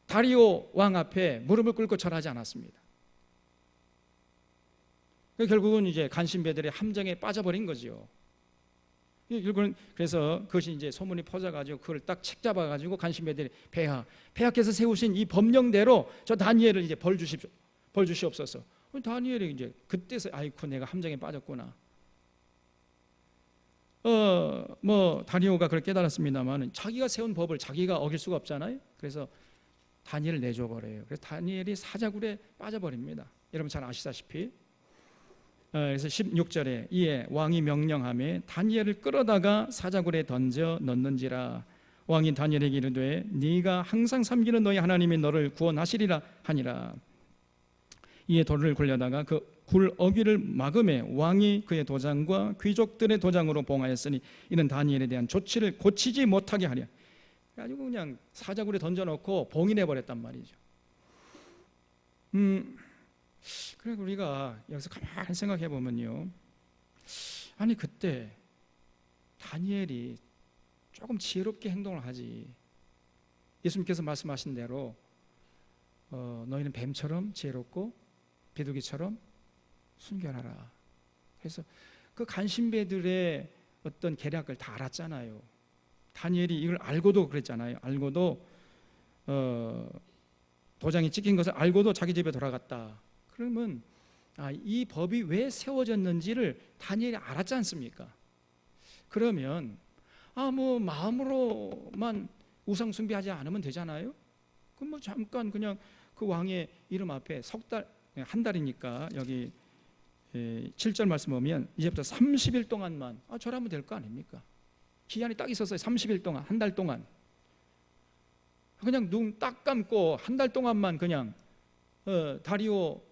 다리오 왕 앞에 무릎을 꿇고 절하지 않았습니다. 결국은 이제 간신배들의 함정에 빠져버린 거죠. 그래서 그것이 이제 소문이 퍼져가지고 그걸 딱 책 잡아가지고 간신배들이 폐하께서 세우신 이 법령대로 저 다니엘을 이제 벌 주시옵소서. 다니엘이 이제 그때서 아이쿠 내가 함정에 빠졌구나. 뭐 다리오가 그걸 깨달았습니다만 자기가 세운 법을 자기가 어길 수가 없잖아요. 그래서 다니엘을 내줘버려요. 그래서 다니엘이 사자굴에 빠져버립니다. 여러분 잘 아시다시피. 그래서 16절에 이에 왕이 명령하며 다니엘을 끌어다가 사자굴에 던져 넣는지라. 왕이 다니엘에게 이르되 네가 항상 섬기는 너희 하나님이 너를 구원하시리라 하니라. 이에 돌을 굴려다가 그 굴 어귀를 막음에 왕이 그의 도장과 귀족들의 도장으로 봉하였으니 이는 다니엘에 대한 조치를 고치지 못하게 하랴. 그래가지고 그냥 사자굴에 던져놓고 봉인해 버렸단 말이죠. 그리고 우리가 여기서 가만히 생각해 보면요, 아니 그때 다니엘이 조금 지혜롭게 행동을 하지. 예수님께서 말씀하신 대로 너희는 뱀처럼 지혜롭고 비둘기처럼 순결하라. 그래서 그 간신배들의 어떤 계략을 다 알았잖아요. 다니엘이 이걸 알고도 그랬잖아요. 알고도 도장이 찍힌 것을 알고도 자기 집에 돌아갔다. 그러면 이 법이 왜 세워졌는지를 다니엘이 알았지 않습니까? 그러면 뭐 마음으로만 우상 숭배하지 않으면 되잖아요. 그럼 뭐 잠깐 그냥 그 왕의 이름 앞에 한 달이니까 여기 7절 말씀 보면 이제부터 30일 동안만 절하면 될 거 아닙니까? 기한이 딱 있었어요. 30일 동안, 한 달 동안 그냥 눈 딱 감고 한 달 동안만 그냥 다리오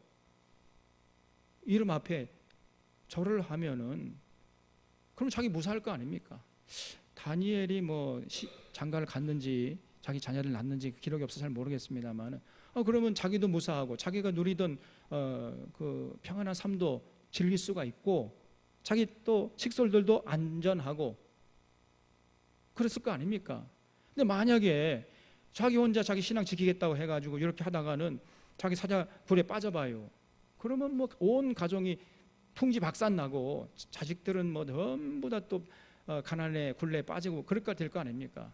이름 앞에 절을 하면은 그럼 자기 무사할 거 아닙니까? 다니엘이 뭐 장가를 갔는지 자기 자녀를 낳는지 기록이 없어서 잘 모르겠습니다만 그러면 자기도 무사하고 자기가 누리던 그 평안한 삶도 즐길 수가 있고 자기 또 식솔들도 안전하고 그랬을 거 아닙니까? 근데 만약에 자기 혼자 자기 신앙 지키겠다고 해가지고 이렇게 하다가는 자기 사자굴에 빠져봐요. 그러면 뭐 온 가정이 풍지박산나고 자식들은 뭐 전부 다 또 가난에 굴레에 빠지고 그럴까 될 거 아닙니까?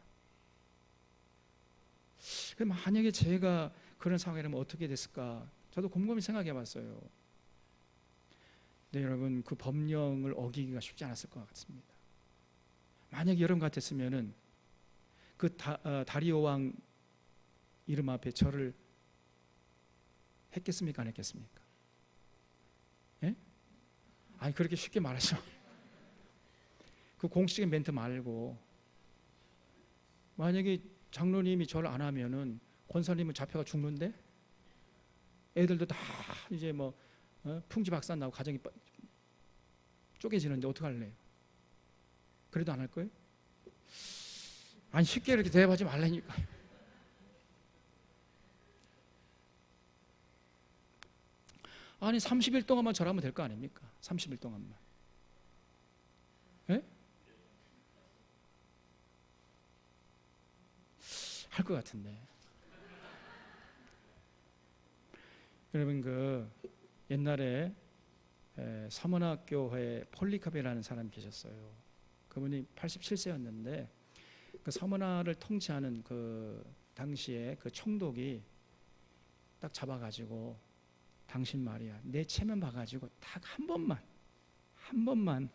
만약에 제가 그런 상황이라면 어떻게 됐을까? 저도 곰곰이 생각해 봤어요. 네, 여러분 그 법령을 어기기가 쉽지 않았을 것 같습니다. 만약에 여러분 같았으면은 그 다리오 왕 이름 앞에 절을 했겠습니까? 안 했겠습니까? 예? 아니 그렇게 쉽게 말하지 마. 그 공식적인 멘트 말고 만약에 장로님이 절을 안 하면은 권사님은 잡혀가 죽는데 애들도 다 이제 뭐 풍지박산 나고 가정이 쪼개지는데 어떡할래요? 그래도 안 할 거예요? 아니 쉽게 이렇게 대답하지 말라니까. 아니 30일 동안만 절하면 될 거 아닙니까? 30일 동안만. 예? 할 것 같은데. 여러분 그 옛날에 서문학교회 폴리카베라는 사람이 계셨어요. 그분이 87세였는데 그 서문화를 통치하는 그 당시에 그 총독이 딱 잡아가지고 당신 말이야 내 체면 봐가지고 딱 한 번만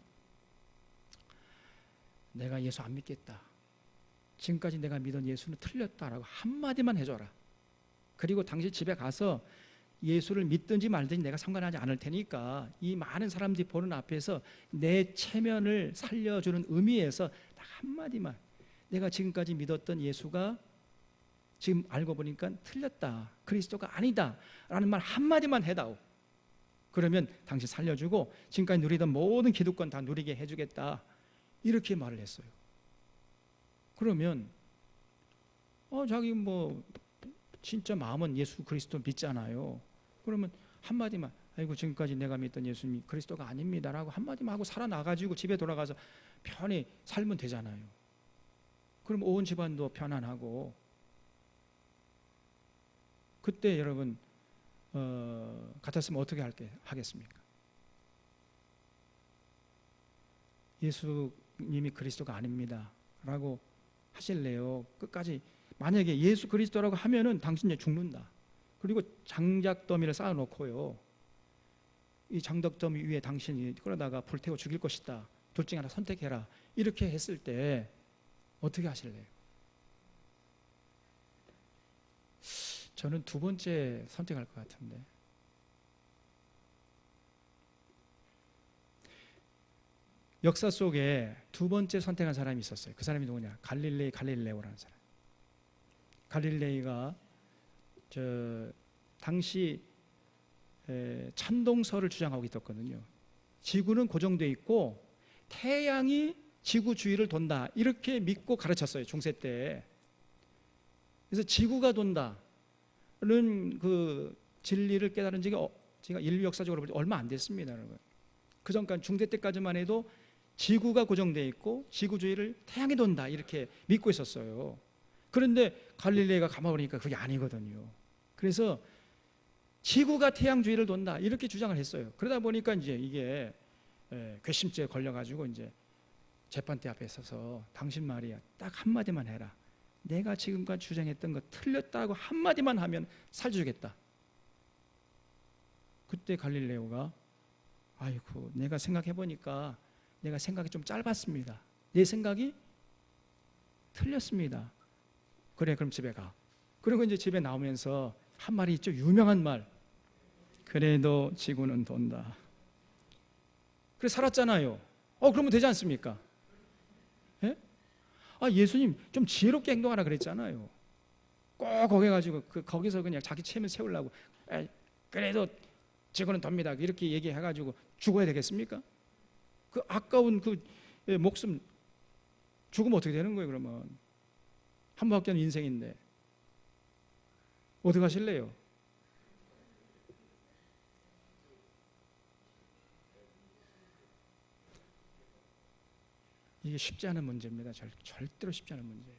내가 예수 안 믿겠다, 지금까지 내가 믿은 예수는 틀렸다라고 한마디만 해줘라. 그리고 당신 집에 가서 예수를 믿든지 말든지 내가 상관하지 않을 테니까 이 많은 사람들이 보는 앞에서 내 체면을 살려주는 의미에서 딱 한마디만, 내가 지금까지 믿었던 예수가 지금 알고 보니까 틀렸다, 그리스도가 아니다 라는 말 한마디만 해다오. 그러면 당신 살려주고 지금까지 누리던 모든 기득권 다 누리게 해주겠다, 이렇게 말을 했어요. 그러면 자기 뭐 진짜 마음은 예수 그리스도 믿잖아요. 그러면 한마디만, 아이고 지금까지 내가 믿던 예수님이 그리스도가 아닙니다 라고 한마디만 하고 살아나가지고 집에 돌아가서 편히 살면 되잖아요. 그럼 온 집안도 편안하고. 그때 여러분 같았으면 어떻게 하겠습니까? 예수님이 그리스도가 아닙니다 라고 하실래요? 끝까지. 만약에 예수 그리스도라고 하면은 당신 이제 죽는다. 그리고 장작더미를 쌓아놓고요, 이 장작더미 위에 당신이 끌어다가 불태워 죽일 것이다, 둘 중에 하나 선택해라, 이렇게 했을 때 어떻게 하실래요? 저는 두 번째 선택할 것 같은데. 역사 속에 두 번째 선택한 사람이 있었어요. 그 사람이 누구냐? 갈릴레오라는 사람. 갈릴레이가 당시 찬동설을 주장하고 있었거든요. 지구는 고정되어 있고 태양이 지구 주위를 돈다, 이렇게 믿고 가르쳤어요, 중세 때. 그래서 지구가 돈다는 그 진리를 깨달은 지가 인류 역사적으로 볼 때 얼마 안 됐습니다, 여러분. 그 전까지 중세 때까지만 해도 지구가 고정되어 있고 지구 주위를 태양이 돈다, 이렇게 믿고 있었어요. 그런데 갈릴레이가 가만보니까 그게 아니거든요. 그래서 지구가 태양 주위를 돈다, 이렇게 주장을 했어요. 그러다 보니까 이제 이게 괘씸죄에 걸려가지고 이제 재판대 앞에 서서 당신 말이야, 딱 한마디만 해라, 내가 지금까지 주장했던 거 틀렸다고 한마디만 하면 살려주겠다. 그때 갈릴레오가, 아이고 내가 생각해보니까 내가 생각이 좀 짧았습니다, 내 생각이 틀렸습니다. 그래, 그럼 집에 가. 그리고 이제 집에 나오면서 한 말이 있죠, 유명한 말, 그래도 지구는 돈다. 그래 살았잖아요. 그러면 되지 않습니까? 예? 예수님 좀 지혜롭게 행동하라 그랬잖아요. 꼭 거기 가지고 거기서 그냥 자기 체면 세우려고 그래도 지구는 돕니다 이렇게 얘기해가지고 죽어야 되겠습니까? 그 아까운 그 목숨 죽으면 어떻게 되는 거예요? 그러면 한 번밖에 없는 인생인데 어떻게 하실래요? 이게 쉽지 않은 문제입니다. 절대로 쉽지 않은 문제예요.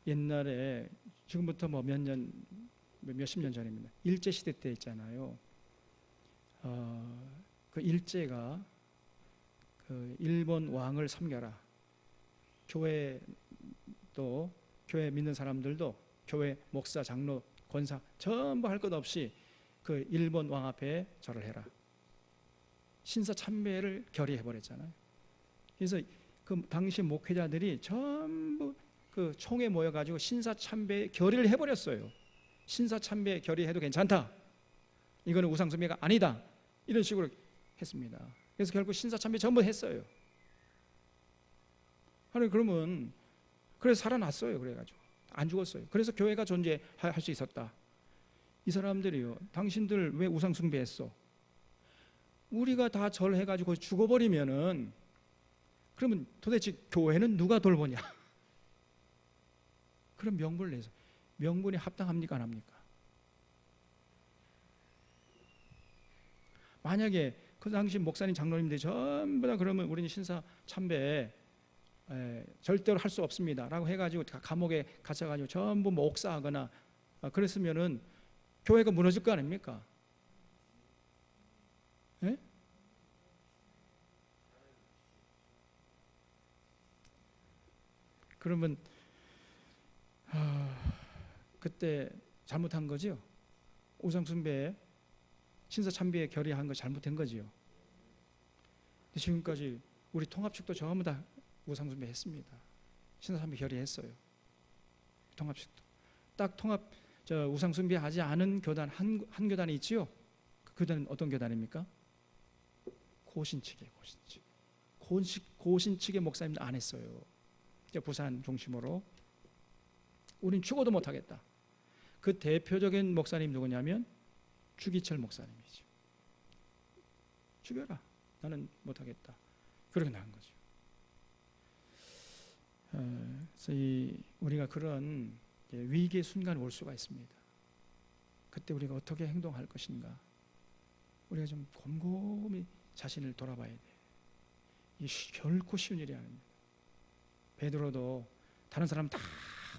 옛날에, 지금부터 뭐 몇십 년 전입니다. 일제 시대 때 있잖아요. 그 일제가 그 일본 왕을 섬겨라, 교회 믿는 사람들도 교회 목사, 장로, 권사 전부 할 것 없이 그 일본 왕 앞에 절을 해라, 신사참배를 결의해버렸잖아요. 그래서 그 당시 목회자들이 전부 그 총에 모여가지고 신사참배 결의를 해버렸어요. 신사참배 결의해도 괜찮다, 이거는 우상숭배가 아니다, 이런 식으로 했습니다. 그래서 결국 신사참배 전부 했어요. 그러면 그래서 살아났어요. 그래가지고 안 죽었어요. 그래서 교회가 존재할 수 있었다. 이 사람들이요, 당신들 왜 우상숭배했어? 우리가 다 절해가지고 죽어버리면은 그러면 도대체 교회는 누가 돌보냐? 그런 명분을 내서, 명분이 합당합니까, 안 합니까? 만약에 그 당시 목사님, 장로님들이 전부 다 그러면 우리는 신사 참배 절대로 할 수 없습니다 라고 해가지고 감옥에 갇혀가지고 전부 뭐 옥사하거나 그랬으면은 교회가 무너질 거 아닙니까? 예? 그러면 그때 잘못한 거죠. 우상숭배, 신사참배에 결의한 거 잘못된 거지요. 지금까지 우리 통합 측도 전부 다 우상숭배 했습니다. 신사참배 결의했어요. 통합식도. 딱 우상 숭배하지 않은 교단 한 교단이 있지요. 그 교단은 어떤 교단입니까? 고신측이에요. 고신측의 목사님들 안 했어요. 부산 중심으로. 우린 죽어도 못하겠다. 그 대표적인 목사님 누구냐면 주기철 목사님이죠. 죽여라. 나는 못하겠다. 그렇게 나온 거죠. 그래서 우리가 그런 위기의 순간이 올 수가 있습니다. 그때 우리가 어떻게 행동할 것인가, 우리가 좀 곰곰이 자신을 돌아봐야 돼요. 이 결코 쉬운 일이 아닙니다. 베드로도 다른 사람 다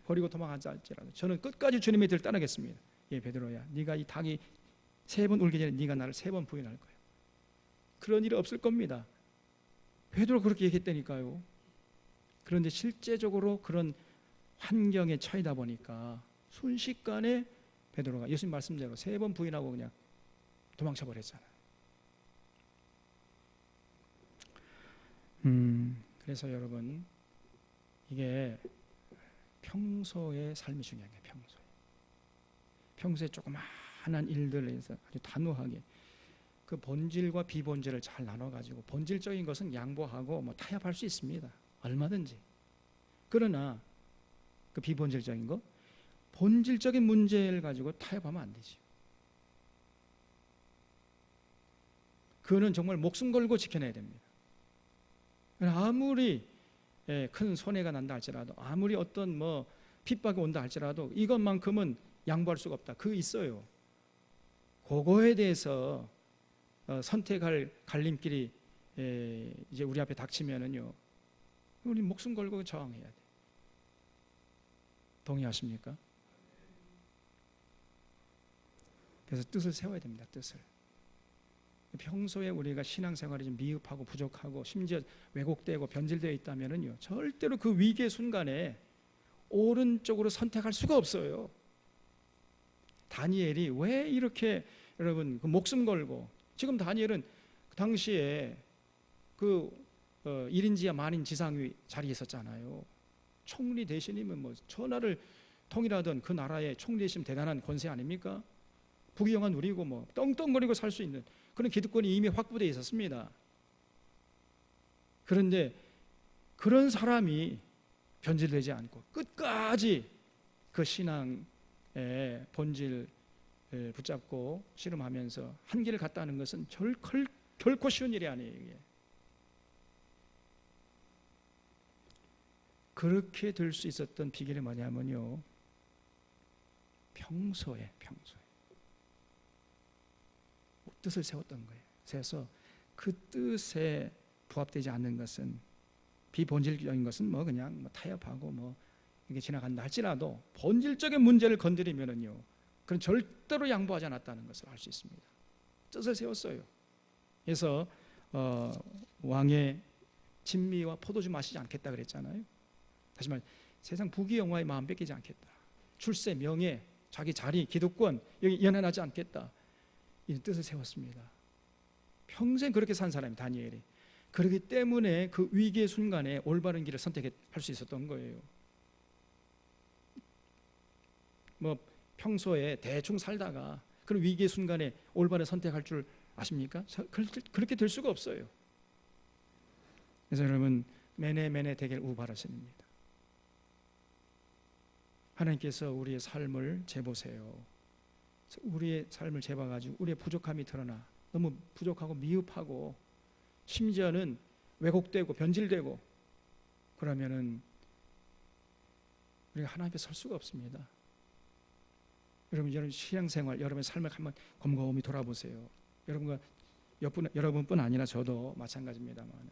버리고 도망가자 할지라도 저는 끝까지 주님의 뒤를 따르겠습니다. 예, 베드로야, 네가 이 닭이 3번 울기 전에 네가 나를 3번 부인할 거야. 그런 일이 없을 겁니다. 베드로 그렇게 얘기했다니까요. 그런데 실제적으로 그런 환경에 처하다 보니까 순식간에 베드로가 예수님 말씀대로 3번 부인하고 그냥 도망쳐 버렸잖아요. 그래서 여러분, 이게 평소의 삶이 중요한 게 평소에 조그마한 일들에서 아주 단호하게 그 본질과 비본질을 잘 나눠가지고, 본질적인 것은 양보하고 뭐 타협할 수 있습니다. 얼마든지. 그러나 그 비본질적인 거, 본질적인 문제를 가지고 타협하면 안 되지. 그거는 정말 목숨 걸고 지켜내야 됩니다. 아무리 큰 손해가 난다 할지라도, 아무리 어떤 핍박이 온다 할지라도 이것만큼은 양보할 수가 없다. 그거 있어요. 그거에 대해서 선택할 갈림길이 이제 우리 앞에 닥치면은요, 우리 목숨 걸고 저항해야 돼. 동의하십니까? 그래서 뜻을 세워야 됩니다. 뜻을. 평소에 우리가 신앙생활이 좀 미흡하고 부족하고 심지어 왜곡되고 변질되어 있다면은요, 절대로 그 위기의 순간에 오른쪽으로 선택할 수가 없어요. 다니엘이 왜 이렇게 여러분 그 목숨 걸고, 지금 다니엘은 그 당시에 그 1인지하 만인 지상위 자리에 있었잖아요. 총리 대신이면 천하를 통일하던 그 나라의 총리 대신 대단한 권세 아닙니까? 부귀영화 누리고 떵떵거리고 살 수 있는 그런 기득권이 이미 확보되어 있었습니다. 그런데 그런 사람이 변질되지 않고 끝까지 그 신앙의 본질을 붙잡고 씨름하면서 한 길을 갔다는 것은 결코 쉬운 일이 아니에요. 이게. 그렇게 될 수 있었던 비결이 뭐냐면요, 평소에 뜻을 세웠던 거예요. 그래서 그 뜻에 부합되지 않는 것은, 비본질적인 것은 그냥 타협하고 이게 지나간다 할지라도 본질적인 문제를 건드리면은요, 그건 절대로 양보하지 않았다는 것을 알 수 있습니다. 뜻을 세웠어요. 그래서 왕의 진미와 포도주 마시지 않겠다 그랬잖아요. 다시 말해, 세상 부귀영화에 마음 뺏기지 않겠다. 출세, 명예, 자기 자리, 기득권 여기 연연하지 않겠다. 이 뜻을 세웠습니다. 평생 그렇게 산 사람이 다니엘이. 그렇기 때문에 그 위기의 순간에 올바른 길을 선택할 수 있었던 거예요. 평소에 대충 살다가 그런 위기의 순간에 올바른 선택할 줄 아십니까? 그렇게 될 수가 없어요. 그래서 여러분, 매네 대겔 우바라신입니다. 하나님께서 우리의 삶을 재보세요. 우리의 삶을 재봐가지고 우리의 부족함이 드러나, 너무 부족하고 미흡하고 심지어는 왜곡되고 변질되고 그러면은 우리가 하나님 앞에 설 수가 없습니다. 여러분 신앙생활, 여러분의 삶을 한번 곰곰이 돌아보세요. 여러분뿐 아니라 저도 마찬가지입니다만,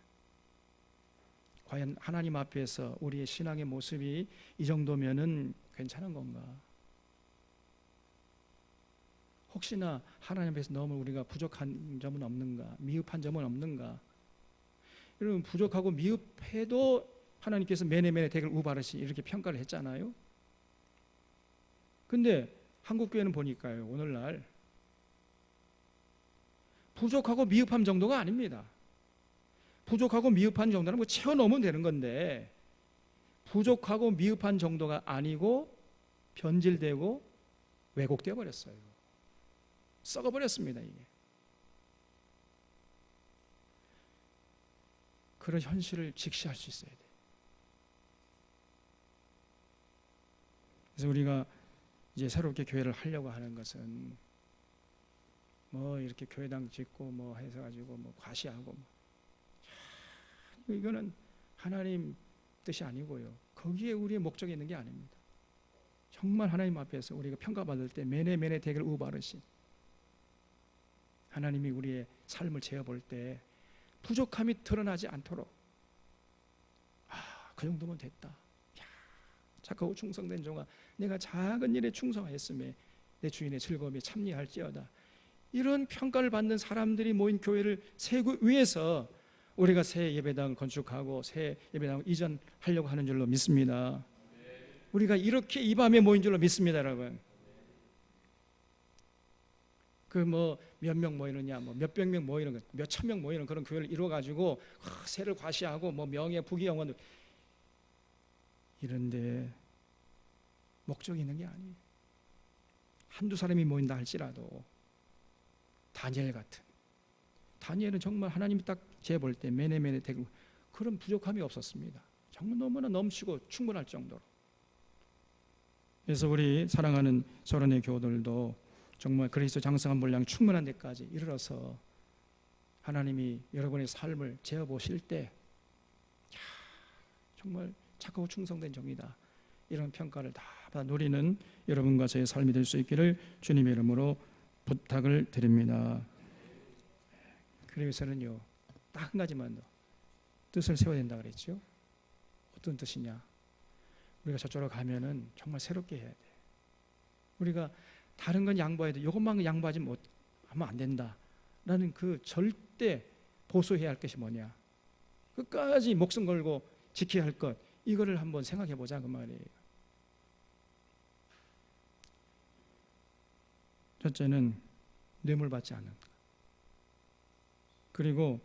과연 하나님 앞에서 우리의 신앙의 모습이 이 정도면은 괜찮은 건가? 혹시나 하나님 앞에서 너무 우리가 부족한 점은 없는가? 미흡한 점은 없는가? 여러분, 부족하고 미흡해도 하나님께서 매네 대겔 우바르시 이렇게 평가를 했잖아요. 근데 한국교회는 보니까요, 오늘날 부족하고 미흡함 정도가 아닙니다. 부족하고 미흡한 정도는 채워 넣으면 되는 건데, 부족하고 미흡한 정도가 아니고 변질되고 왜곡되어 버렸어요. 썩어 버렸습니다. 이게 그런 현실을 직시할 수 있어야 돼요. 그래서 우리가 이제 새롭게 교회를 하려고 하는 것은 뭐 이렇게 교회당 짓고 뭐 해서 가지고 뭐 과시하고 뭐 이거는 하나님 뜻이 아니고요. 거기에 우리의 목적이 있는 게 아닙니다. 정말 하나님 앞에서 우리가 평가받을 때 매네 대결 우바르신 하나님이 우리의 삶을 재어볼 때 부족함이 드러나지 않도록 그 정도면 됐다. 착하고 충성된 종아, 내가 작은 일에 충성하였음에 내 주인의 즐거움에 참여할지어다. 이런 평가를 받는 사람들이 모인 교회를 세우기 위해서 우리가 새 예배당을 건축하고 새 예배당을 이전하려고 하는 줄로 믿습니다. 우리가 이렇게 이 밤에 모인 줄로 믿습니다, 여러분. 그 뭐 몇 명 모이느냐, 뭐 몇백 명 모이는 것, 몇천 명 모이는 그런 교회를 이루어 가지고 새를 과시하고 뭐 명예, 부귀, 영원 이런데 목적이 있는 게 아니에요. 한두 사람이 모인다 할지라도 다니엘 같은, 다니엘은 정말 하나님이 딱 재볼 때 매네 되고 그런 부족함이 없었습니다. 정말 너무나 넘치고 충분할 정도로. 그래서 우리 사랑하는 소련의 교우들도 정말 그리스도 장성한 분량 충분한 데까지 이르러서 하나님이 여러분의 삶을 재어보실 때 정말 착하고 충성된 종이다, 이런 평가를 다 받아 누리는 여러분과 저의 삶이 될 수 있기를 주님의 이름으로 부탁을 드립니다. 그러기 위해서는요, 딱 한 가지만 더 뜻을 세워야 된다 그랬죠. 어떤 뜻이냐? 우리가 저쪽으로 가면은 정말 새롭게 해야 돼. 우리가 다른 건 양보해도 이것만 양보하지 하면 안 된다라는 그 절대 보수해야 할 것이 뭐냐? 끝까지 목숨 걸고 지켜야 할 것, 이거를 한번 생각해 보자 그 말이에요. 첫째는 뇌물 받지 않는 것. 그리고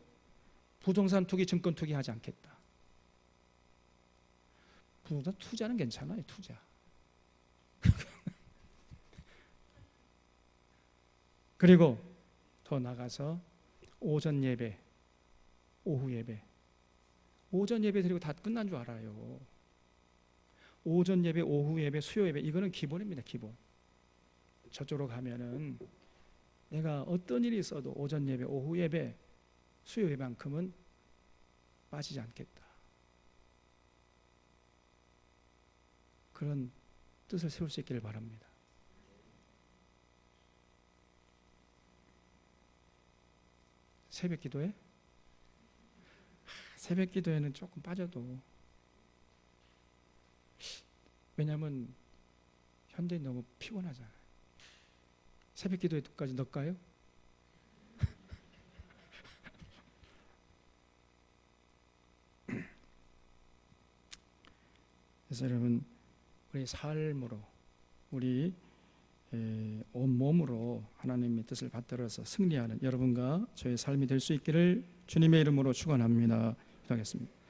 부동산 투기, 증권 투기 하지 않겠다. 부동산 투자는 괜찮아요, 투자. 그리고 더 나가서 오전 예배, 오후 예배. 오전 예배 드리고 다 끝난 줄 알아요. 오전 예배, 오후 예배, 수요 예배, 이거는 기본입니다, 기본. 저쪽으로 가면은 내가 어떤 일이 있어도 오전 예배, 오후 예배, 수요 예배만큼은 빠지지 않겠다. 그런 뜻을 세울 수 있기를 바랍니다. 새벽 기도에? 새벽 기도에는 조금 빠져도, 왜냐하면 현대인 너무 피곤하잖아요. 새벽 기도에까지 넣을까요? 그래서 여러분, 우리 삶으로, 우리 온몸으로 하나님의 뜻을 받들어서 승리하는 여러분과 저의 삶이 될 수 있기를 주님의 이름으로 축원합니다. 기도하겠습니다.